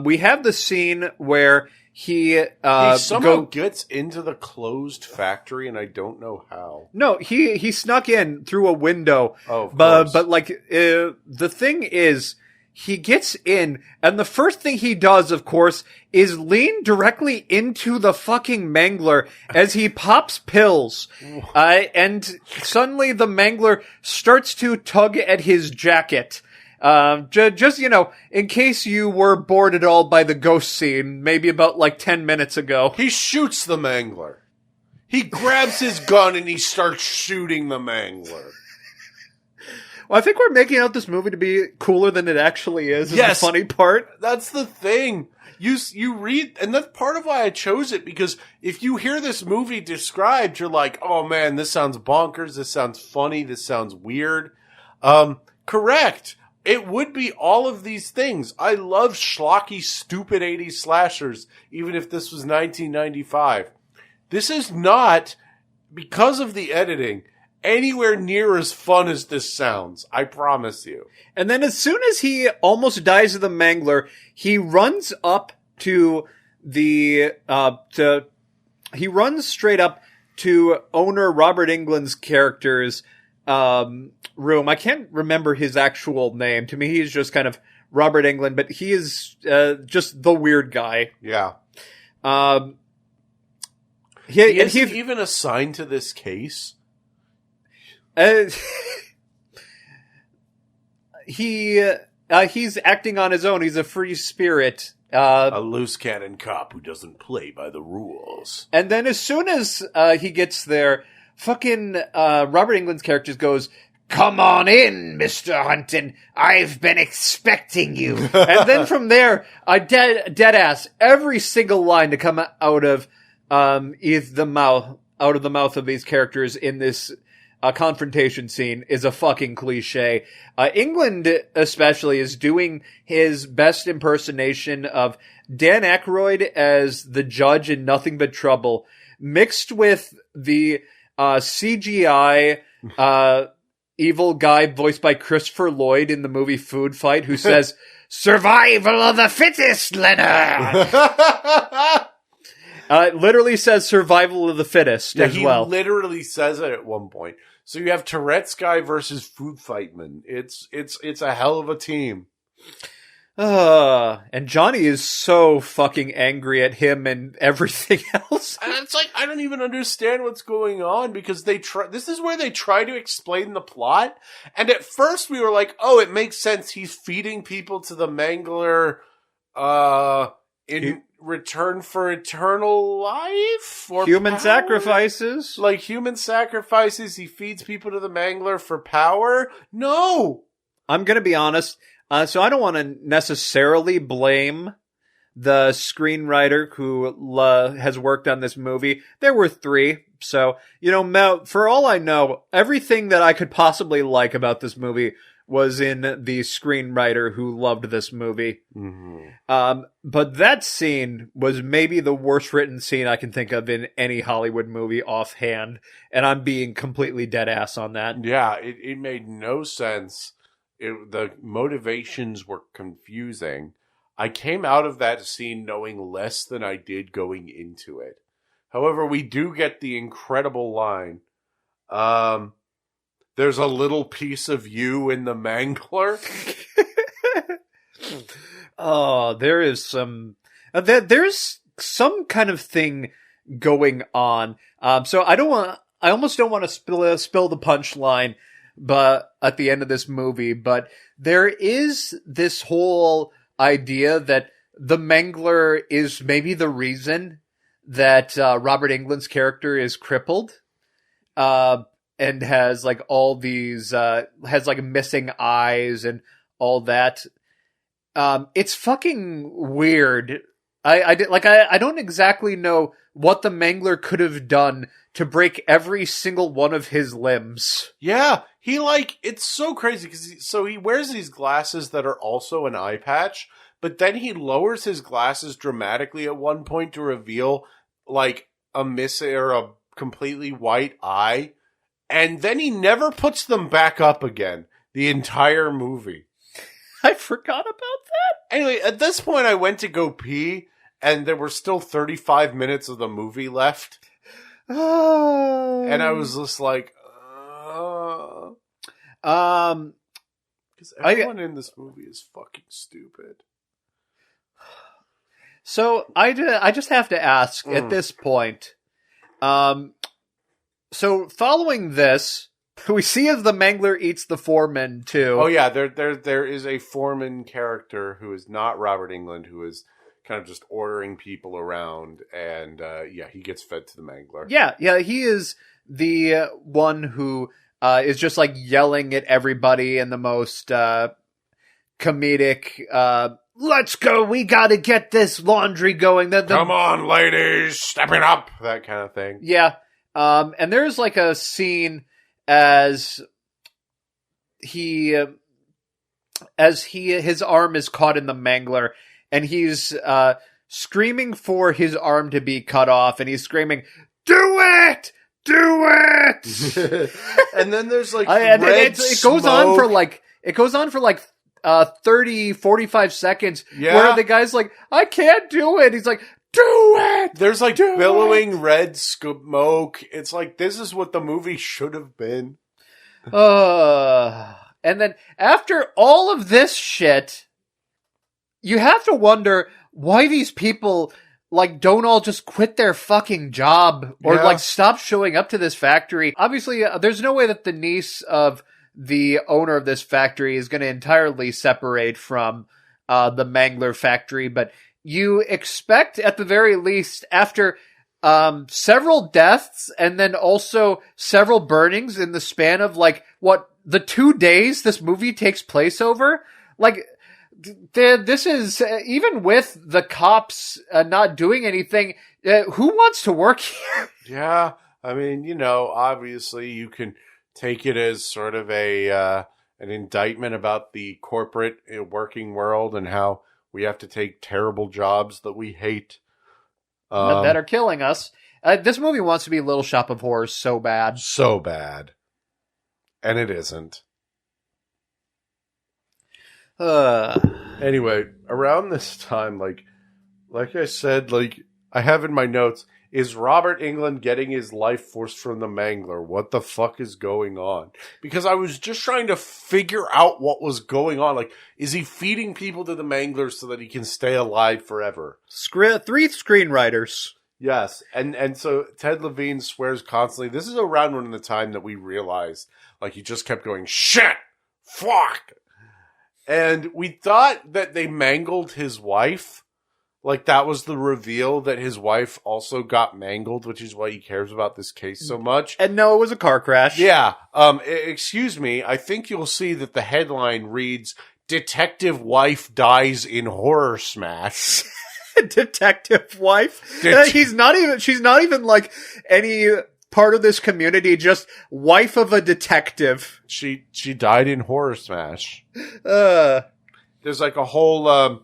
We have the scene where he somehow gets into the closed factory, and I don't know how. No, he snuck in through a window. Oh, of course. But like the thing is, he gets in, and the first thing he does, of course, is lean directly into the fucking Mangler as he pops pills. And suddenly the Mangler starts to tug at his jacket. Just, in case you were bored at all by the ghost scene, maybe about like 10 minutes ago. He shoots the Mangler. He grabs his gun and he starts shooting the Mangler. Well, I think we're making out this movie to be cooler than it actually is. Yes, the funny part. That's the thing. You read, and that's part of why I chose it, because if you hear this movie described, you're like, oh man, this sounds bonkers, this sounds funny, this sounds weird. Correct. It would be all of these things. I love schlocky, stupid 80s slashers, even if this was 1995. This is not, because of the editing, anywhere near as fun as this sounds. I promise you. And then as soon as he almost dies of the Mangler, he runs up to the, he runs straight up to owner Robert Englund's character's, room. I can't remember his actual name. To me, he's just kind of Robert Englund, but he is, just the weird guy. Yeah. He isn't even assigned to this case. He's acting on his own. He's a free spirit. A loose cannon cop who doesn't play by the rules. And then as soon as he gets there, fucking Robert Englund's character goes, "Come on in, Mr. Hunton. I've been expecting you." And then from there, I dead ass every single line to come out of the mouth of these characters in this confrontation scene is a fucking cliche. Englund especially is doing his best impersonation of Dan Aykroyd as the judge in Nothing But Trouble, mixed with the CGI evil guy voiced by Christopher Lloyd in the movie Food Fight, who says, "Survival of the fittest, Leonard." It literally says survival of the fittest as well. He literally says it at one point. So you have Tourette's guy versus Food Fightman. It's a hell of a team. And Johnny is so fucking angry at him and everything else. And it's like, I don't even understand what's going on, because this is where they try to explain the plot. And at first we were like, oh, it makes sense. He's feeding people to the Mangler, in return for eternal life or human power? Sacrifices. Like human sacrifices. He feeds people to the Mangler for power. No, I'm going to be honest. So I don't want to necessarily blame the screenwriter who has worked on this movie. There were 3. So, for all I know, everything that I could possibly like about this movie was in the screenwriter who loved this movie. Mm-hmm. But that scene was maybe the worst written scene I can think of in any Hollywood movie offhand. And I'm being completely dead ass on that. Yeah, it made no sense. The motivations were confusing. I came out of that scene knowing less than I did going into it. However, we do get the incredible line. There's a little piece of you in the Mangler. Oh, there is some... there's some kind of thing going on. So I almost don't want to spill the punchline but at the end of this movie, but there is this whole idea that the Mangler is maybe the reason that Robert Englund's character is crippled. And has like all these, has like missing eyes and all that. It's fucking weird. I don't exactly know what the Mangler could have done to break every single one of his limbs. Yeah, it's so crazy because he wears these glasses that are also an eye patch, but then he lowers his glasses dramatically at one point to reveal like a missing or a completely white eye. And then he never puts them back up again the entire movie. I forgot about that. Anyway, at this point I went to go pee and there were still 35 minutes of the movie left. And I was just like, because everyone in this movie is fucking stupid. So I just have to ask at this point, so following this, we see as the Mangler eats the foreman too. Oh yeah, there is a foreman character who is not Robert Englund, who is kind of just ordering people around, and he gets fed to the Mangler. Yeah, he is the one who is just like yelling at everybody in the most comedic. Let's go! We gotta get this laundry going. Come on, ladies, stepping up, that kind of thing. Yeah. And there's like a scene as his arm is caught in the Mangler and he's, screaming for his arm to be cut off and he's screaming, "Do it! Do it!" And then there's like, it goes on for like 30, 45 seconds where the guy's like, "I can't do it." He's like, "Do it!" There's like billowing red smoke. It's like, this is what the movie should have been. And then after all of this shit, you have to wonder why these people like don't all just quit their fucking job or like stop showing up to this factory. Obviously, there's no way that the niece of the owner of this factory is going to entirely separate from the Mangler factory, but you expect at the very least after several deaths and then also several burnings in the span of like the 2 days this movie takes place over, like this is even with the cops not doing anything, who wants to work here? Yeah, I mean, obviously you can take it as sort of an indictment about the corporate working world and how we have to take terrible jobs that we hate. That are killing us. This movie wants to be Little Shop of Horrors so bad. So bad. And it isn't. Anyway, around this time, like I said, like I have in my notes, is Robert Englund getting his life force from the Mangler? What the fuck is going on? Because I was just trying to figure out what was going on. Like, is he feeding people to the Mangler so that he can stay alive forever? 3 screenwriters. Yes, and so Ted Levine swears constantly. This is around when the time that we realized, like, he just kept going, shit, fuck. And we thought that they mangled his wife. Like, that was the reveal that his wife also got mangled, which is why he cares about this case so much. And no, it was a car crash. Yeah. Excuse me. I think you'll see that the headline reads, "Detective Wife Dies in Horror Smash." detective wife. She's not even like any part of this community, just wife of a detective. She died in Horror Smash. There's like a whole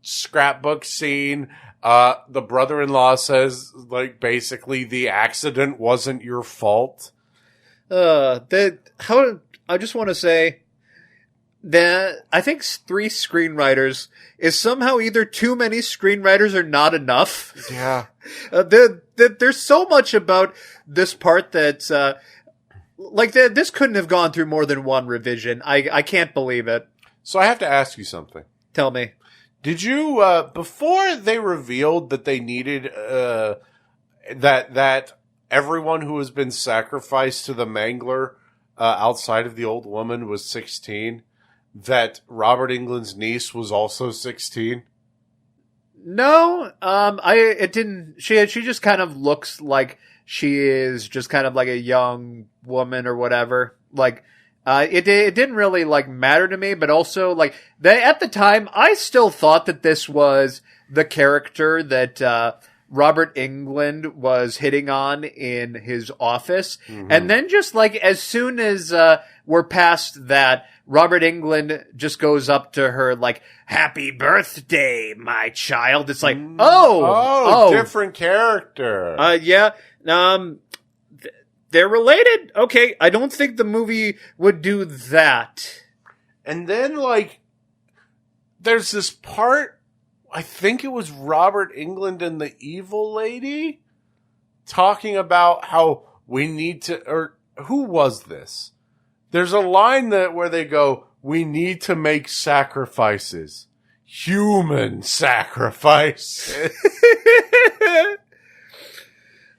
scrapbook scene. The brother-in-law says, like, basically the accident wasn't your fault. I just want to say that I think 3 screenwriters is somehow either too many screenwriters or not enough. Yeah. There's so much about this part that's, this couldn't have gone through more than one revision. I can't believe it. So I have to ask you something. Tell me. Did you, before they revealed that they needed, that everyone who has been sacrificed to the Mangler, outside of the old woman was 16, that Robert Englund's niece was also 16? No, it didn't, she just kind of looks like she is just kind of like a young woman or whatever. Like, it didn't really like matter to me, but also like at the time I still thought that this was the character that Robert Englund was hitting on in his office. Mm-hmm. And then just like as soon as we're past that, Robert Englund just goes up to her like, "Happy birthday, my child." It's like, oh, different character. Yeah. They're related? Okay, I don't think the movie would do that. And then, like, there's this part, I think it was Robert Englund and the evil lady talking about how we need to, or who was this? There's a line where they go, "We need to make sacrifices. Human sacrifices."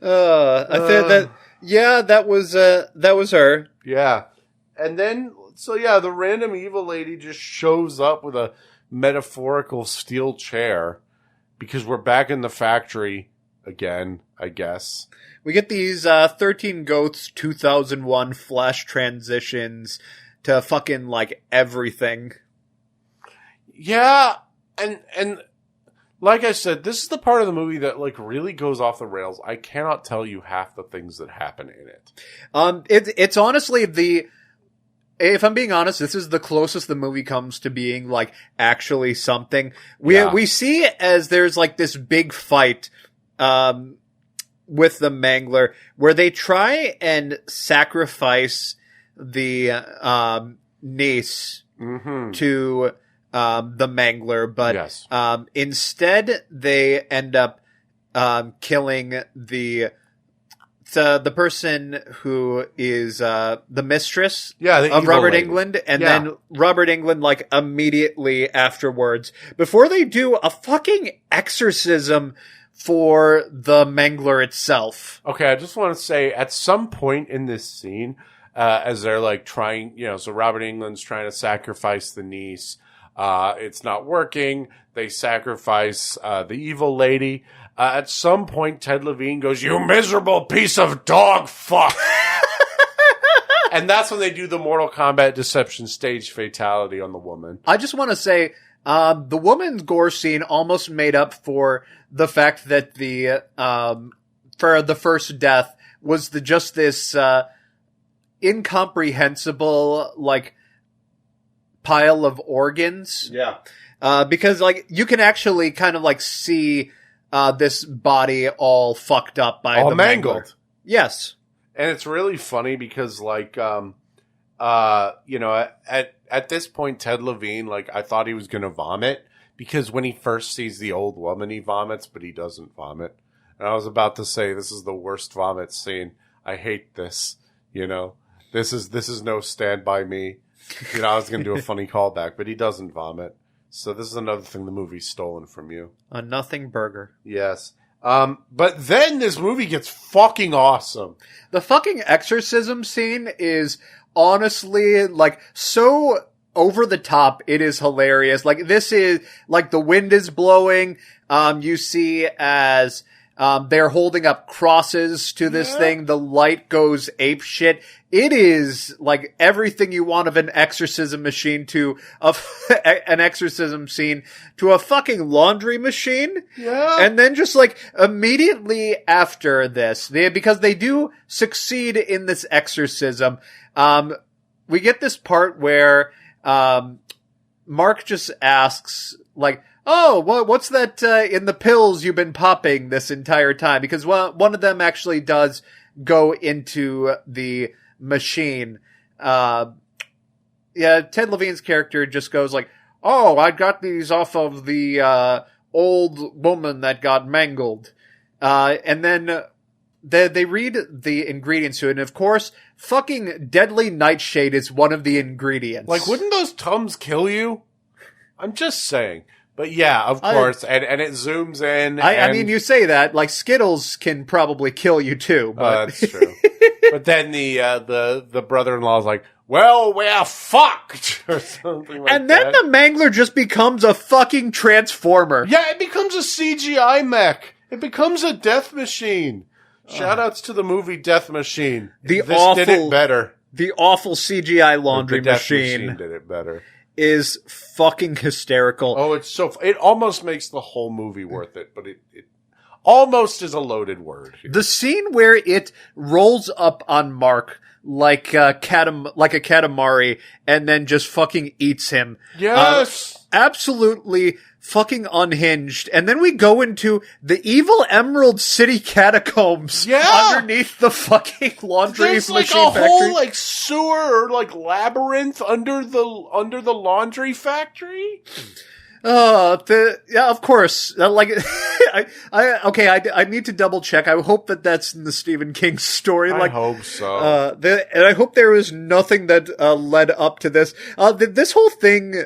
I think that... Yeah, that was her. Yeah. And then, the random evil lady just shows up with a metaphorical steel chair because we're back in the factory again, I guess. We get these 13 Goats 2001 flash transitions to fucking, like, everything. Yeah, and like I said, this is the part of the movie that, like, really goes off the rails. I cannot tell you half the things that happen in it. It's honestly if I'm being honest, this is the closest the movie comes to being, like, actually something. We see as there's, like, this big fight, with the Mangler, where they try and sacrifice the, niece to, the Mangler, but yes. Instead they end up killing the person who is the mistress of Robert Englund, and then Robert Englund, like, immediately afterwards, before they do a fucking exorcism for the Mangler itself. Okay, I just want to say, at some point in this scene, as they're, like, trying, so Robert Englund's trying to sacrifice the niece. It's not working. They sacrifice the evil lady. At some point, Ted Levine goes, "You miserable piece of dog fuck." And that's when they do the Mortal Kombat Deception stage fatality on the woman. I just want to say, the woman's gore scene almost made up for the fact that for the first death was just this incomprehensible, like, pile of organs. Yeah. Because, like, you can actually kind of, like, see this body all fucked up by the mangled. Mangler. Yes. And it's really funny because, like, at this point, Ted Levine, like, I thought he was going to vomit because when he first sees the old woman, he vomits, but he doesn't vomit. And I was about to say, this is the worst vomit scene. I hate this, This is no Stand By Me. I was going to do a funny callback, but he doesn't vomit. So this is another thing the movie's stolen from you. A nothing burger. Yes. But then this movie gets fucking awesome. The fucking exorcism scene is honestly, like, so over the top. It is hilarious. Like, this is, like, the wind is blowing. You see as They're holding up crosses to this thing. The light goes ape shit. It is like everything you want of an exorcism machine to an exorcism scene to a fucking laundry machine. Yeah. And then just like immediately after this, because they do succeed in this exorcism, we get this part where, Mark just asks, like, oh, what's that in the pills you've been popping this entire time? Because one of them actually does go into the machine. Ted Levine's character just goes like, oh, I got these off of the old woman that got mangled. And then they read the ingredients to it, and of course, fucking deadly nightshade is one of the ingredients. Like, wouldn't those Tums kill you? I'm just saying. But yeah, of course, and it zooms in. I mean, you say that, like, Skittles can probably kill you too, but... that's true. But then the brother-in-law's like, well, we're fucked, or something like and then that. the Mangler just becomes a fucking transformer. Yeah, it becomes a CGI mech. It becomes a death machine. Shoutouts to the movie Death Machine. This did it better. The awful CGI laundry The Death machine did it better. Is fucking hysterical. Oh, it almost makes the whole movie worth it, but it almost is a loaded word here. The scene where it rolls up on Mark like a Katamari and then just fucking eats him. Yes! Absolutely fucking unhinged. And then we go into the evil Emerald City catacombs underneath the fucking laundry There's machine like a factory. whole like sewer or like labyrinth under the laundry factory. Of course. I need to double check. I hope that's in the Stephen King story. I hope so. And I hope there was nothing that led up to this. This whole thing.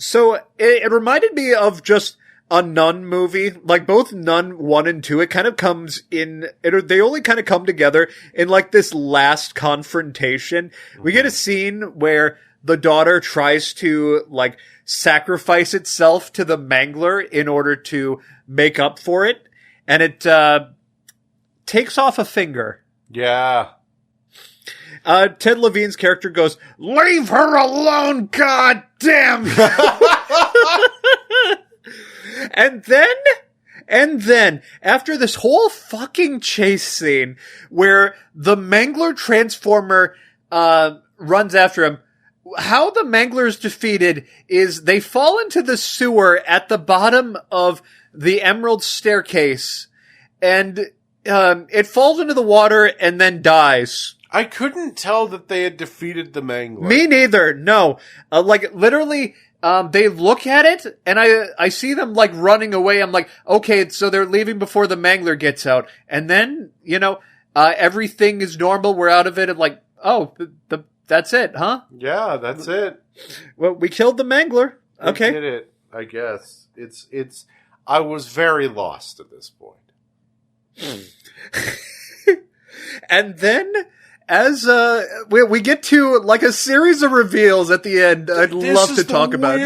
So it reminded me of just a Nun movie, like both Nun 1 and 2. It kind of comes in. They only kind of come together in like this last confrontation. Mm-hmm. We get a scene where the daughter tries to like sacrifice itself to the Mangler in order to make up for it, and it takes off a finger. Yeah. Ted Levine's character goes, "Leave her alone, god damn!" And then, after this whole fucking chase scene, where the Mangler Transformer, runs after him, how the Mangler is defeated is they fall into the sewer at the bottom of the Emerald Staircase, and, it falls into the water and then dies. I couldn't tell that they had defeated the Mangler. Me neither, no. Literally, they look at it, and I see them, like, running away. I'm like, okay, so they're leaving before the Mangler gets out. And then, everything is normal, we're out of it, and like, oh, that's it, huh? Yeah, that's it. Well, we killed the Mangler. Okay. We did it, I guess. I was very lost at this point. And then, as we get to like a series of reveals at the end, I'd love to talk about.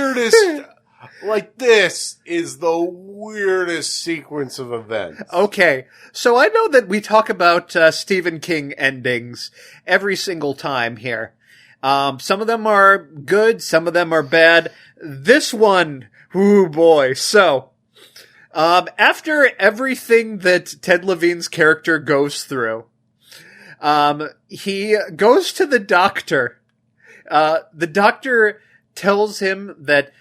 This is the weirdest sequence of events. Okay, so I know that we talk about Stephen King endings every single time here. Some of them are good, some of them are bad. This one, ooh boy. So, after everything that Ted Levine's character goes through, he goes to the doctor. The doctor tells him that,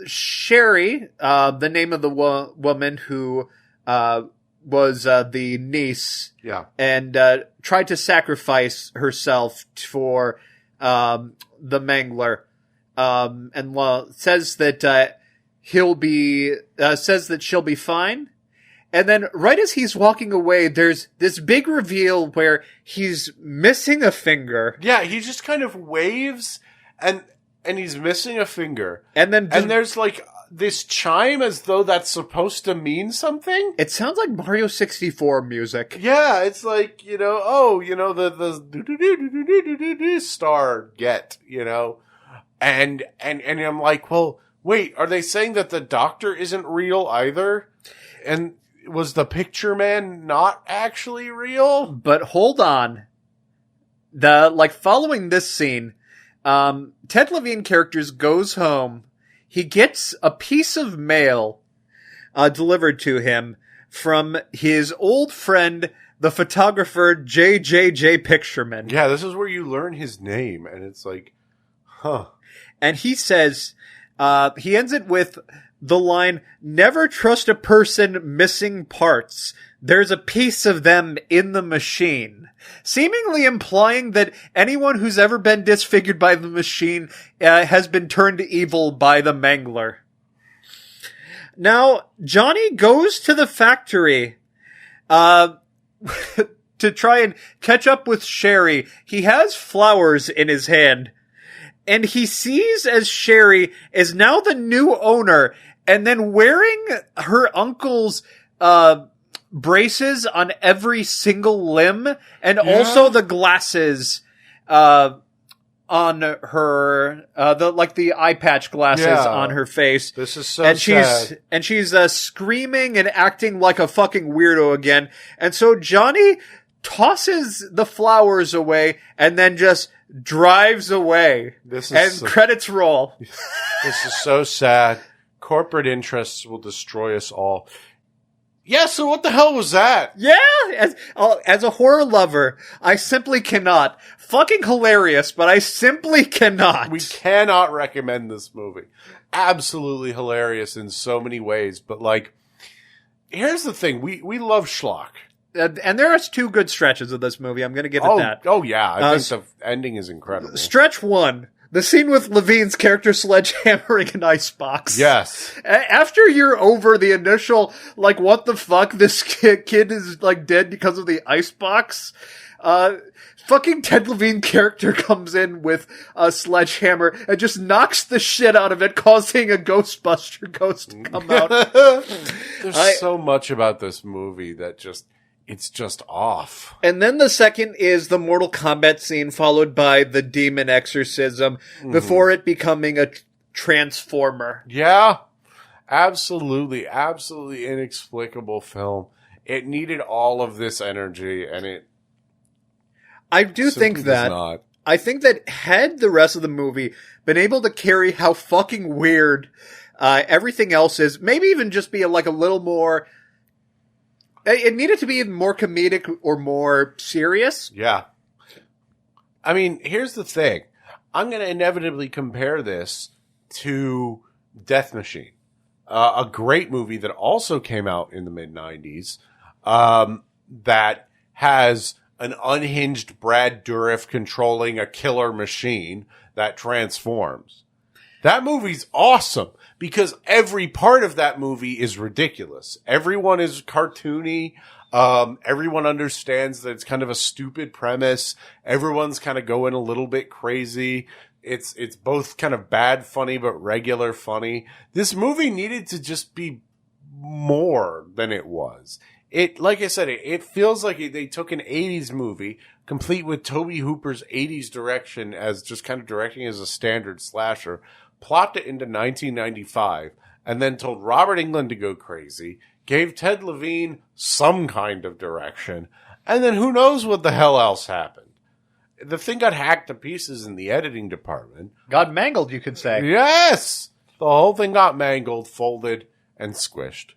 Sherry, the name of the woman who, was, the niece. Yeah. And, tried to sacrifice herself for, the Mangler. And says that, says that she'll be fine. And then right as he's walking away, there's this big reveal where he's missing a finger. Yeah, he just kind of waves and he's missing a finger. And then there's like this chime as though that's supposed to mean something. It sounds like Mario 64 music. Yeah, it's like, the star get, and I'm like, well, wait, are they saying that the doctor isn't real either? And was the picture man not actually real? But hold on. Following this scene, Ted Levine characters goes home. He gets a piece of mail delivered to him from his old friend, the photographer J.J.J. Pictureman. Yeah, this is where you learn his name, and it's like, huh. And he says, he ends it with the line, "Never trust a person missing parts. There's a piece of them in the machine." Seemingly implying that anyone who's ever been disfigured by the machine has been turned evil by the Mangler. Now, Johnny goes to the factory to try and catch up with Sherry. He has flowers in his hand, and he sees as Sherry is now the new owner, and then wearing her uncle's braces on every single limb, and also the glasses on her, the eye patch glasses on her face. This is so sad. And she's screaming and acting like a fucking weirdo again. And so Johnny tosses the flowers away and then just drives away. Credits roll. This is so sad. Corporate interests will destroy us all. Yeah, so what the hell was that? Yeah, as a horror lover, I simply cannot. Fucking hilarious, but I simply cannot. We cannot recommend this movie. Absolutely hilarious in so many ways, but here's the thing. We love schlock. And there are 2 good stretches of this movie. I'm going to give it that. Oh yeah, I think the ending is incredible. Stretch 1. The scene with Levine's character sledgehammering an icebox. Yes. After you're over the initial, what the fuck, this kid is, dead because of the icebox, fucking Ted Levine character comes in with a sledgehammer and just knocks the shit out of it, causing a Ghostbuster ghost to come out. There's so much about this movie that it's just off. And then the second is the Mortal Kombat scene, followed by the demon exorcism, before it becoming a transformer. Yeah, absolutely. Absolutely inexplicable film. It needed all of this energy, and it I think that had the rest of the movie been able to carry how fucking weird everything else is, maybe even just be a little more... It needed to be more comedic or more serious. Yeah. I mean, here's the thing. I'm going to inevitably compare this to Death Machine, a great movie that also came out in the mid-90s that has an unhinged Brad Dourif controlling a killer machine that transforms. That movie's awesome because every part of that movie is ridiculous. Everyone is cartoony. Everyone understands that it's kind of a stupid premise. Everyone's kind of going a little bit crazy. It's both kind of bad funny, but regular funny. This movie needed to just be more than it was. Like I said, it feels like they took an 80s movie, complete with Tobe Hooper's 80s direction as just kind of directing as a standard slasher, plopped it into 1995, and then told Robert Englund to go crazy, gave Ted Levine some kind of direction, and then who knows what the hell else happened. The thing got hacked to pieces in the editing department. Got mangled, you could say. Yes! The whole thing got mangled, folded, and squished.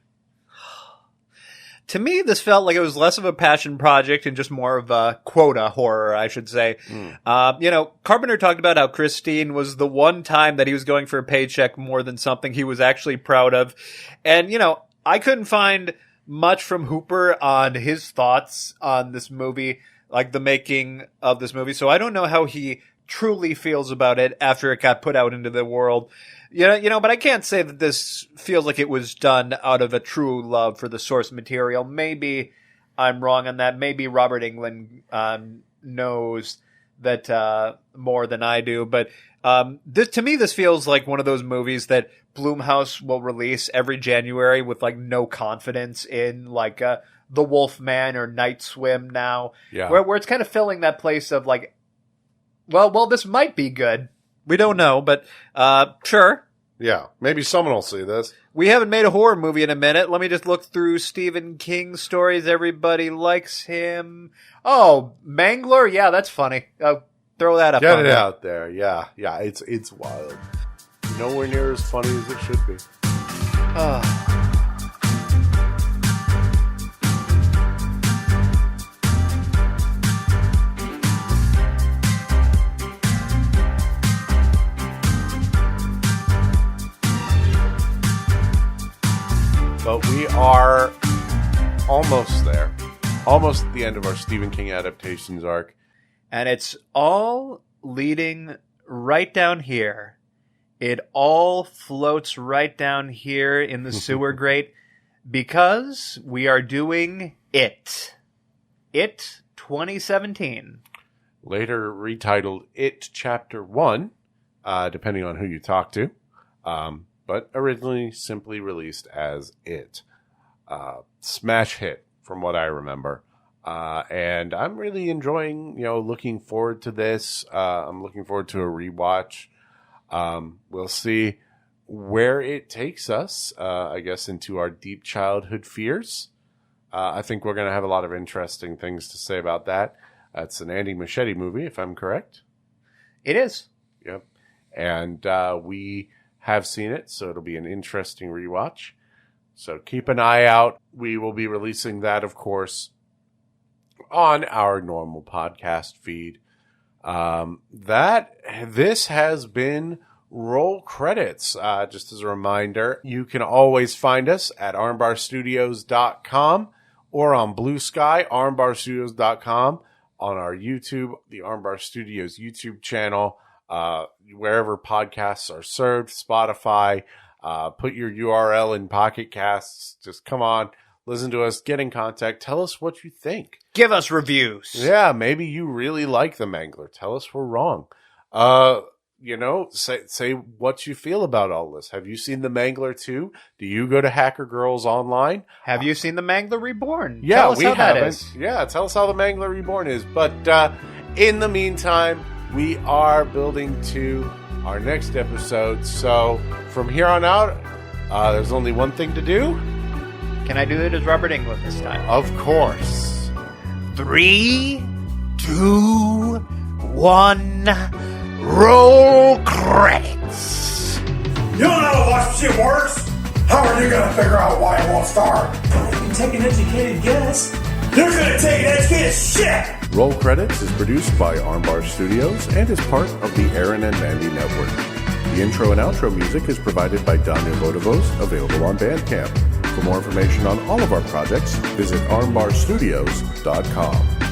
To me, this felt like it was less of a passion project and just more of a quota horror, I should say. Carpenter talked about how Christine was the one time that he was going for a paycheck more than something he was actually proud of. And, I couldn't find much from Hooper on his thoughts on this movie, like the making of this movie. So I don't know how he truly feels about it after it got put out into the world. But I can't say that this feels like it was done out of a true love for the source material. Maybe I'm wrong on that. Maybe Robert Englund knows that more than I do. But to me, this feels like one of those movies that Blumhouse will release every January with no confidence in The Wolfman or Night Swim now. Yeah. Where it's kind of filling that place of well, this might be good. We don't know, but sure. Yeah, maybe someone will see this. We haven't made a horror movie in a minute. Let me just look through Stephen King stories. Everybody likes him. Oh, Mangler? Yeah, that's funny. Throw that up. Get it out there. Yeah, it's wild. Nowhere near as funny as it should be. But we are almost there. Almost at the end of our Stephen King adaptations arc. And it's all leading right down here. It all floats right down here in the sewer grate because we are doing It. It 2017. Later retitled It Chapter 1, depending on who you talk to. But originally simply released as It. Smash hit, from what I remember. And I'm really enjoying, looking forward to this. I'm looking forward to a rewatch. We'll see where it takes us, I guess, into our deep childhood fears. I think we're going to have a lot of interesting things to say about that. It's an Andy Muschietti movie, if I'm correct. It is. Yep. And we have seen it, so it'll be an interesting rewatch. So keep an eye out. We will be releasing that, of course, on our normal podcast feed. This has been Roll Credits. Just as a reminder, you can always find us at armbarstudios.com or on Blue Sky, armbarstudios.com, on our YouTube, the Armbar Studios YouTube channel, wherever podcasts are served, Spotify. Put your URL in Pocket Casts. Just come on, listen to us, get in contact, tell us what you think. Give us reviews. Yeah, maybe you really like the Mangler. Tell us we're wrong. Say what you feel about all this. Have you seen the Mangler 2? Do you go to Hacker Girls Online? Have you seen the Mangler Reborn? Yeah, tell us we how haven't. That is. Yeah, tell us how the Mangler Reborn is. But in the meantime, we are building to our next episode. So from here on out, there's only one thing to do. Can I do it as Robert Englund this time? Of course. 3, 2, 1, roll credits. You don't know how watch shit works? How are you gonna figure out why it won't start? You can take an educated guess. You're gonna take an educated shit! Roll Credits is produced by Armbar Studios and is part of the Aaron and Mandy Network. The intro and outro music is provided by Daniel Vodovos, available on Bandcamp. For more information on all of our projects, visit armbarstudios.com.